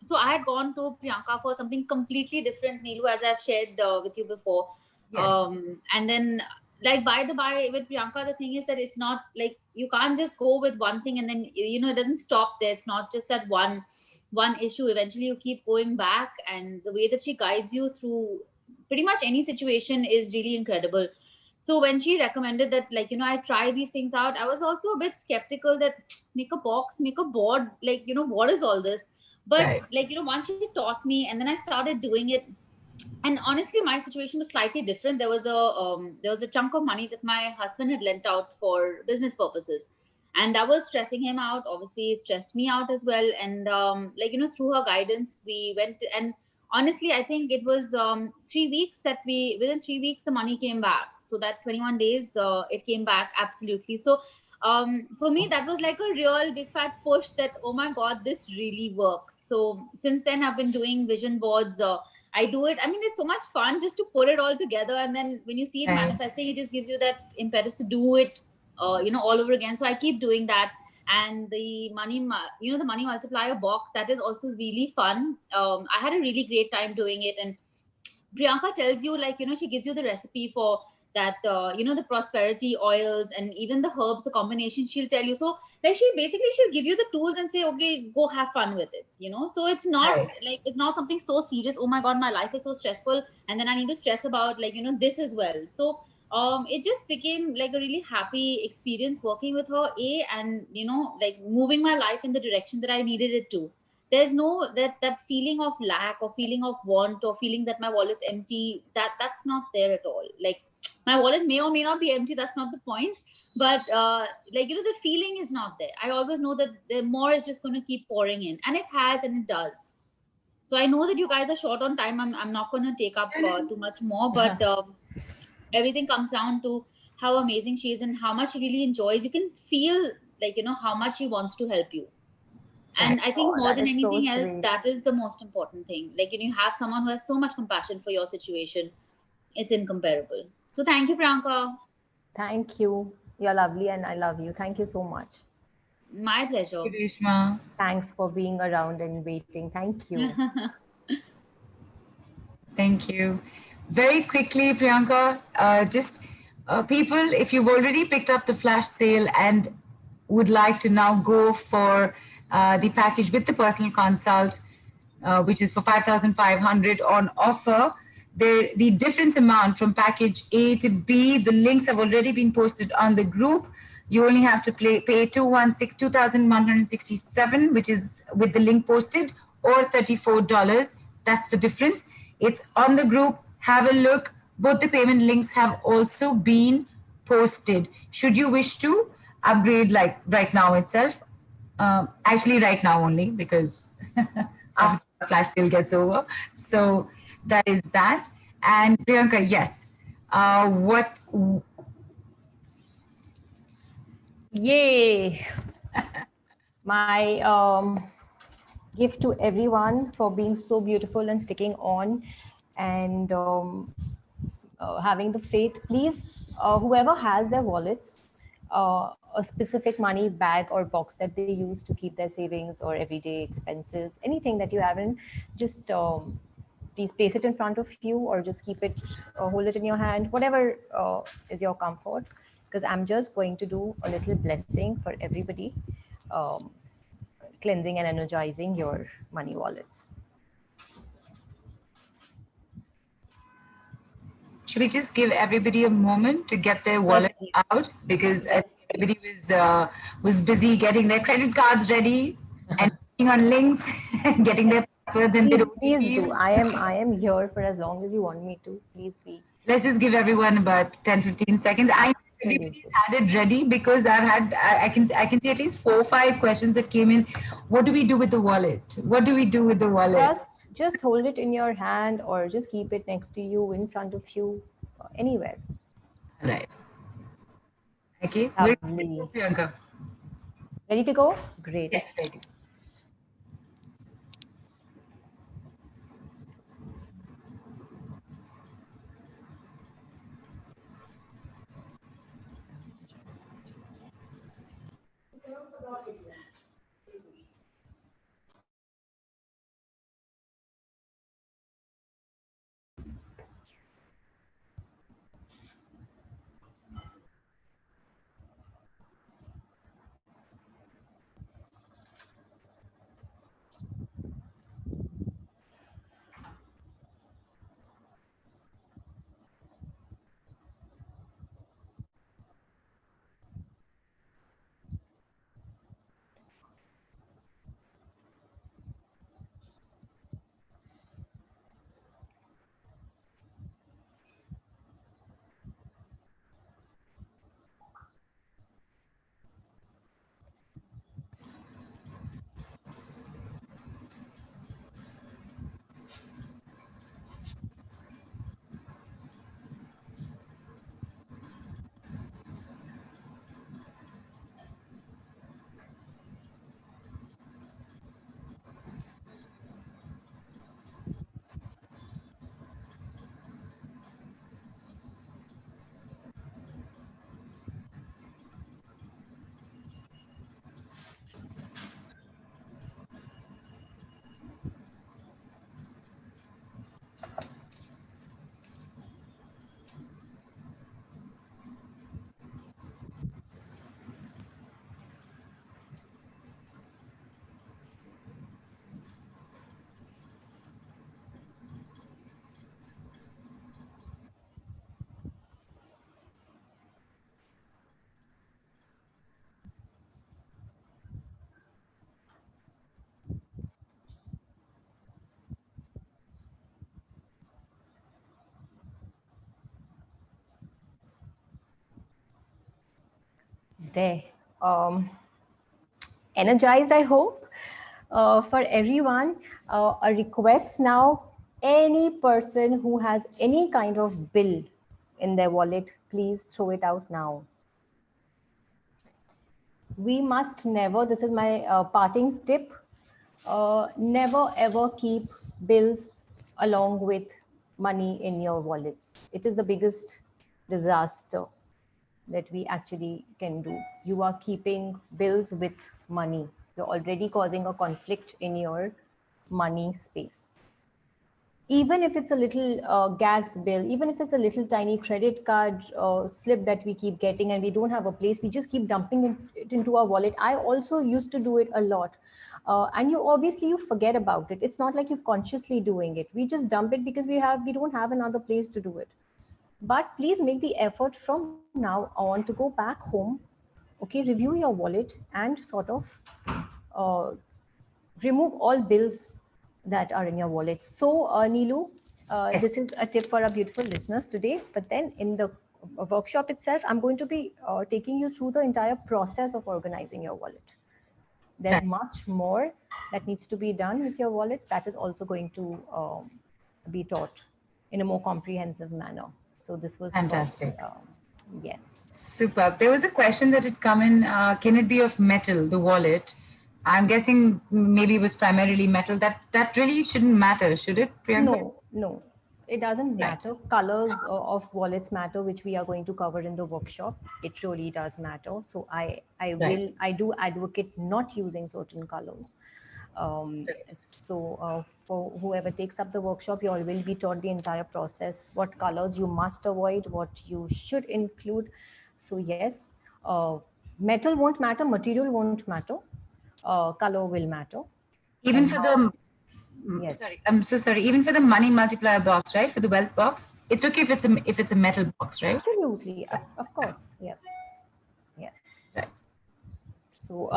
So I had gone to Priyanka for something completely different, Neelu, as I've shared with you before. Yes. And then, like, by the by, with Priyanka, the thing is that it's not like you can't just go with one thing and then, it doesn't stop there. It's not just that one issue. Eventually, you keep going back, and the way that she guides you through pretty much any situation is really incredible. So when she recommended that, like, I try these things out, I was also a bit skeptical that make a box, make a board, like, what is all this? But Right. like, once she taught me and then I started doing it, and honestly my situation was slightly different. There was a chunk of money that my husband had lent out for business purposes, and that was stressing him out. Obviously it stressed me out as well. And like, through her guidance we went and honestly I think it was 3 weeks that within 3 weeks the money came back. So that 21 days it came back absolutely. So for me that was like a real big fat push that, oh my god, this really works. So since then I've been doing vision boards. I do it. I mean, it's so much fun just to put it all together, and then when you see it Right. manifesting, it just gives you that impetus to do it, all over again. So I keep doing that. And the the money multiplier box, that is also really fun. I had a really great time doing it, and Priyanka tells you, like, she gives you the recipe for that, the prosperity oils and even the herbs, the combination she'll tell you. So, like, she'll give you the tools and say, okay, go have fun with it. So it's not Right. like, it's not something so serious. Oh my God, my life is so stressful. And then I need to stress about, like, this as well. So, it just became like a really happy experience working with her, and, like moving my life in the direction that I needed it to. There's no that feeling of lack or feeling of want or feeling that my wallet's empty. That's not there at all. Like, my wallet may or may not be empty, that's not the point. But like, the feeling is not there. I always know that the more is just going to keep pouring in, and it has, and it does. So I know that you guys are short on time. I'm not going to take up too much more, but everything comes down to how amazing she is and how much she really enjoys. You can feel, like, how much she wants to help you. And I think Oh, more that than is so anything else, sweet. that is the most important thing. Like, you have someone who has so much compassion for your situation. It's incomparable. So thank you, Priyanka. Thank you. You're lovely and I love you. Thank you so much. My pleasure. Reshma. Thanks for being around and waiting. Thank you. Thank you. Very quickly, Priyanka, just people, if you've already picked up the flash sale and would like to now go for the package with the personal consult, which is for 5,500 on offer, the difference amount from package A to B, the links have already been posted on the group. You only have to pay 2,167, which is with the link posted, or $34. That's the difference. It's on the group. Have a look. Both the payment links have also been posted. Should you wish to upgrade, like right now itself, actually right now only, because after the flash sale gets over. So that is that. And Priyanka, yes. What? Yay! My gift to everyone for being so beautiful and sticking on and having the faith. Please, whoever has their wallets, a specific money bag or box that they use to keep their savings or everyday expenses, anything that you haven't, just please place it in front of you or just keep it, hold it in your hand, whatever is your comfort. Because I'm just going to do a little blessing for everybody, um, cleansing and energizing your money wallets. Should we just give everybody a moment to get their Yes, wallet please. out, because Yes, everybody please. was busy getting their credit cards ready and clicking on links and getting their Yes. passwords and their Please do. OTPs. I am here for as long as you want me to. Please be. Let's just give everyone about 10-15 seconds. I know everybody's Absolutely. had it ready, because I can see at least 4 or 5 questions that came in. What do we do with the wallet? What do we do with the wallet? Just hold it in your hand or just keep it next to you, in front of you, anywhere. Right. Okay. We're ready to Lovely. go, Priyanka. Ready to go? Great. Yes, ready. there. Energized, I hope. For everyone, a request now, any person who has any kind of bill in their wallet, please throw it out now. We must never, this is my parting tip, never ever keep bills along with money in your wallets. It is the biggest disaster that we actually can do. You are keeping bills with money. You're already causing a conflict in your money space. Even if it's a little gas bill, even if it's a little tiny credit card slip that we keep getting and we don't have a place, we just keep dumping it into our wallet. I also used to do it a lot. And you forget about it. It's not like you're consciously doing it. We just dump it because we don't have another place to do it. But please make the effort from now on to go back home, okay, review your wallet and sort of remove all bills that are in your wallet. So Neelu, this is a tip for our beautiful listeners today, but then in the workshop itself, I'm going to be taking you through the entire process of organizing your wallet. There's much more that needs to be done with your wallet that is also going to be taught in a more comprehensive manner. So this was fantastic. Yes. Superb. There was a question that had come in, can it be of metal, the wallet? I'm guessing maybe it was primarily metal. That really shouldn't matter, should it, Priyanka? No, it doesn't matter. Colors of wallets matter, which we are going to cover in the workshop. It really does matter. So I do advocate not using certain colors. So for whoever takes up the workshop, you all will be taught the entire process, what colors you must avoid, what you should include. So yes, metal won't matter, material won't matter, color will matter. Even for the, yes. Sorry, I'm so sorry. Even for the money multiplier box, right? For the wealth box, it's okay if it's a metal box, right? Absolutely, of course, yes. Right. So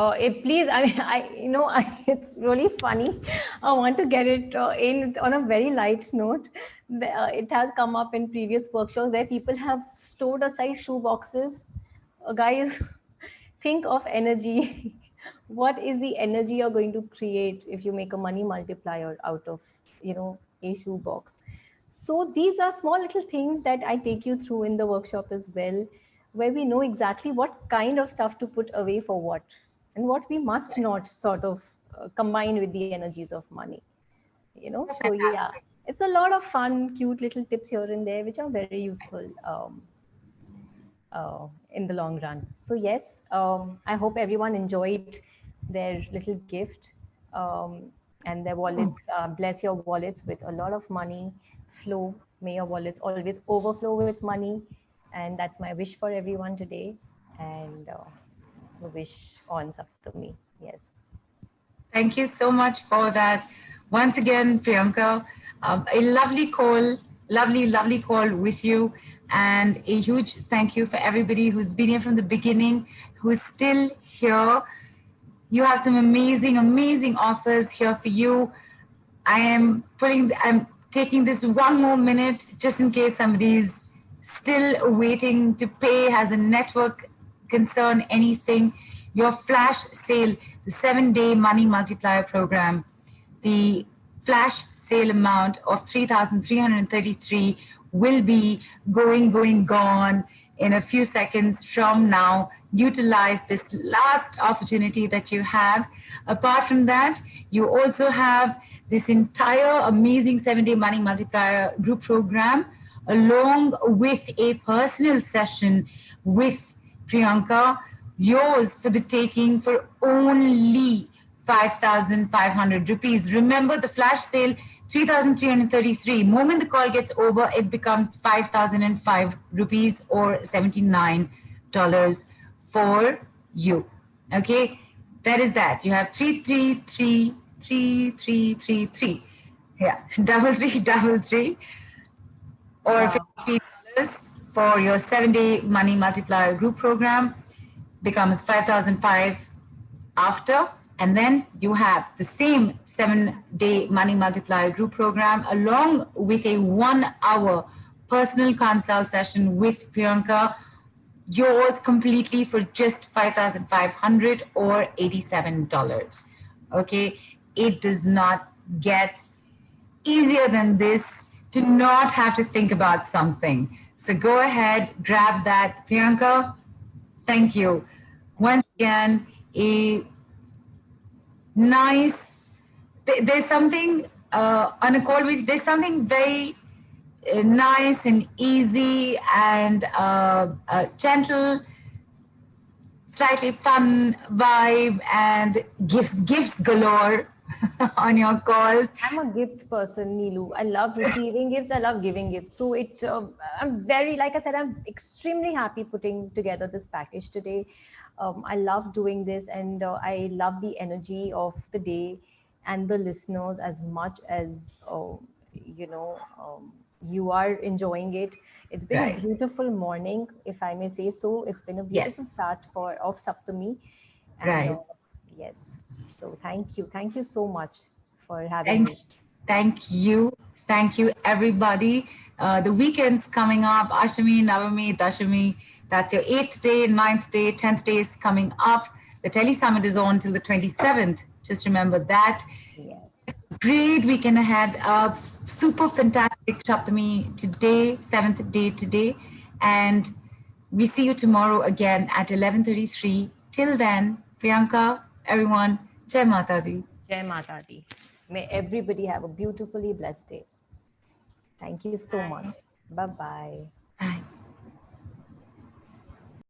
please, it's really funny. I want to get it in on a very light note. It has come up in previous workshops where people have stored aside shoe boxes. Guys, think of energy. What is the energy you're going to create if you make a money multiplier out of, a shoe box? So these are small little things that I take you through in the workshop as well, where we know exactly what kind of stuff to put away for what, and what we must not sort of combine with the energies of money. So yeah, it's a lot of fun, cute little tips here and there, which are very useful in the long run. So yes, I hope everyone enjoyed their little gift and their wallets. Bless your wallets with a lot of money flow. May your wallets always overflow with money. And that's my wish for everyone today. And the wish on Saptami. Yes. Thank you so much for that. Once again, Priyanka, a lovely call, lovely call with you. And a huge thank you for everybody who's been here from the beginning, who's still here. You have some amazing offers here for you. I'm taking this one more minute just in case somebody's still waiting to pay, has a network concern, anything. Your flash sale, the 7-day money multiplier program, the flash sale amount of 3,333 will be gone in a few seconds from now. Utilize this last opportunity that you have. Apart from that, you also have this entire amazing 7-day money multiplier group program, along with a personal session with Priyanka, yours for the taking for only 5,500 rupees. Remember the flash sale, 3,333. Moment the call gets over, it becomes 5,005 rupees or $79 for you. Okay, that is that. You have 33333. Yeah, 3333 or $50 for your 7-day money multiplier group program. Becomes 5,005 after, and then you have the same 7-day money multiplier group program along with a 1-hour personal consult session with Priyanka, yours completely for just 5,500 or $87. Okay, it does not get easier than this to not have to think about something. So go ahead, grab that. Priyanka, thank you. Once again, a nice, there's something on a call with, there's something very nice and easy and gentle, slightly fun vibe, and gifts galore on your calls. I'm a gifts person, Neelu. I love receiving gifts. I love giving gifts. So I'm very, like I said, I'm extremely happy putting together this package today. I love doing this, and I love the energy of the day and the listeners as much as, you are enjoying it. It's been Right. a beautiful morning, if I may say so. It's been a beautiful Yes. start of Saptami. And Right. yes, so thank you so much for having me. Thank you. Thank you, everybody. The weekend's coming up. Ashtami, Navami, Dashami. That's your 8th day, 9th day, 10th day is coming up. The Tele Summit is on till the 27th. Just remember that. Yes. Great weekend ahead. Super fantastic Saptami today, 7th day today. And we see you tomorrow again at 11:33. Till then, Priyanka, everyone, Jai Mata Di. Jai Mata Di. May everybody have a beautifully blessed day. Thank you so much. Bye-bye. Bye.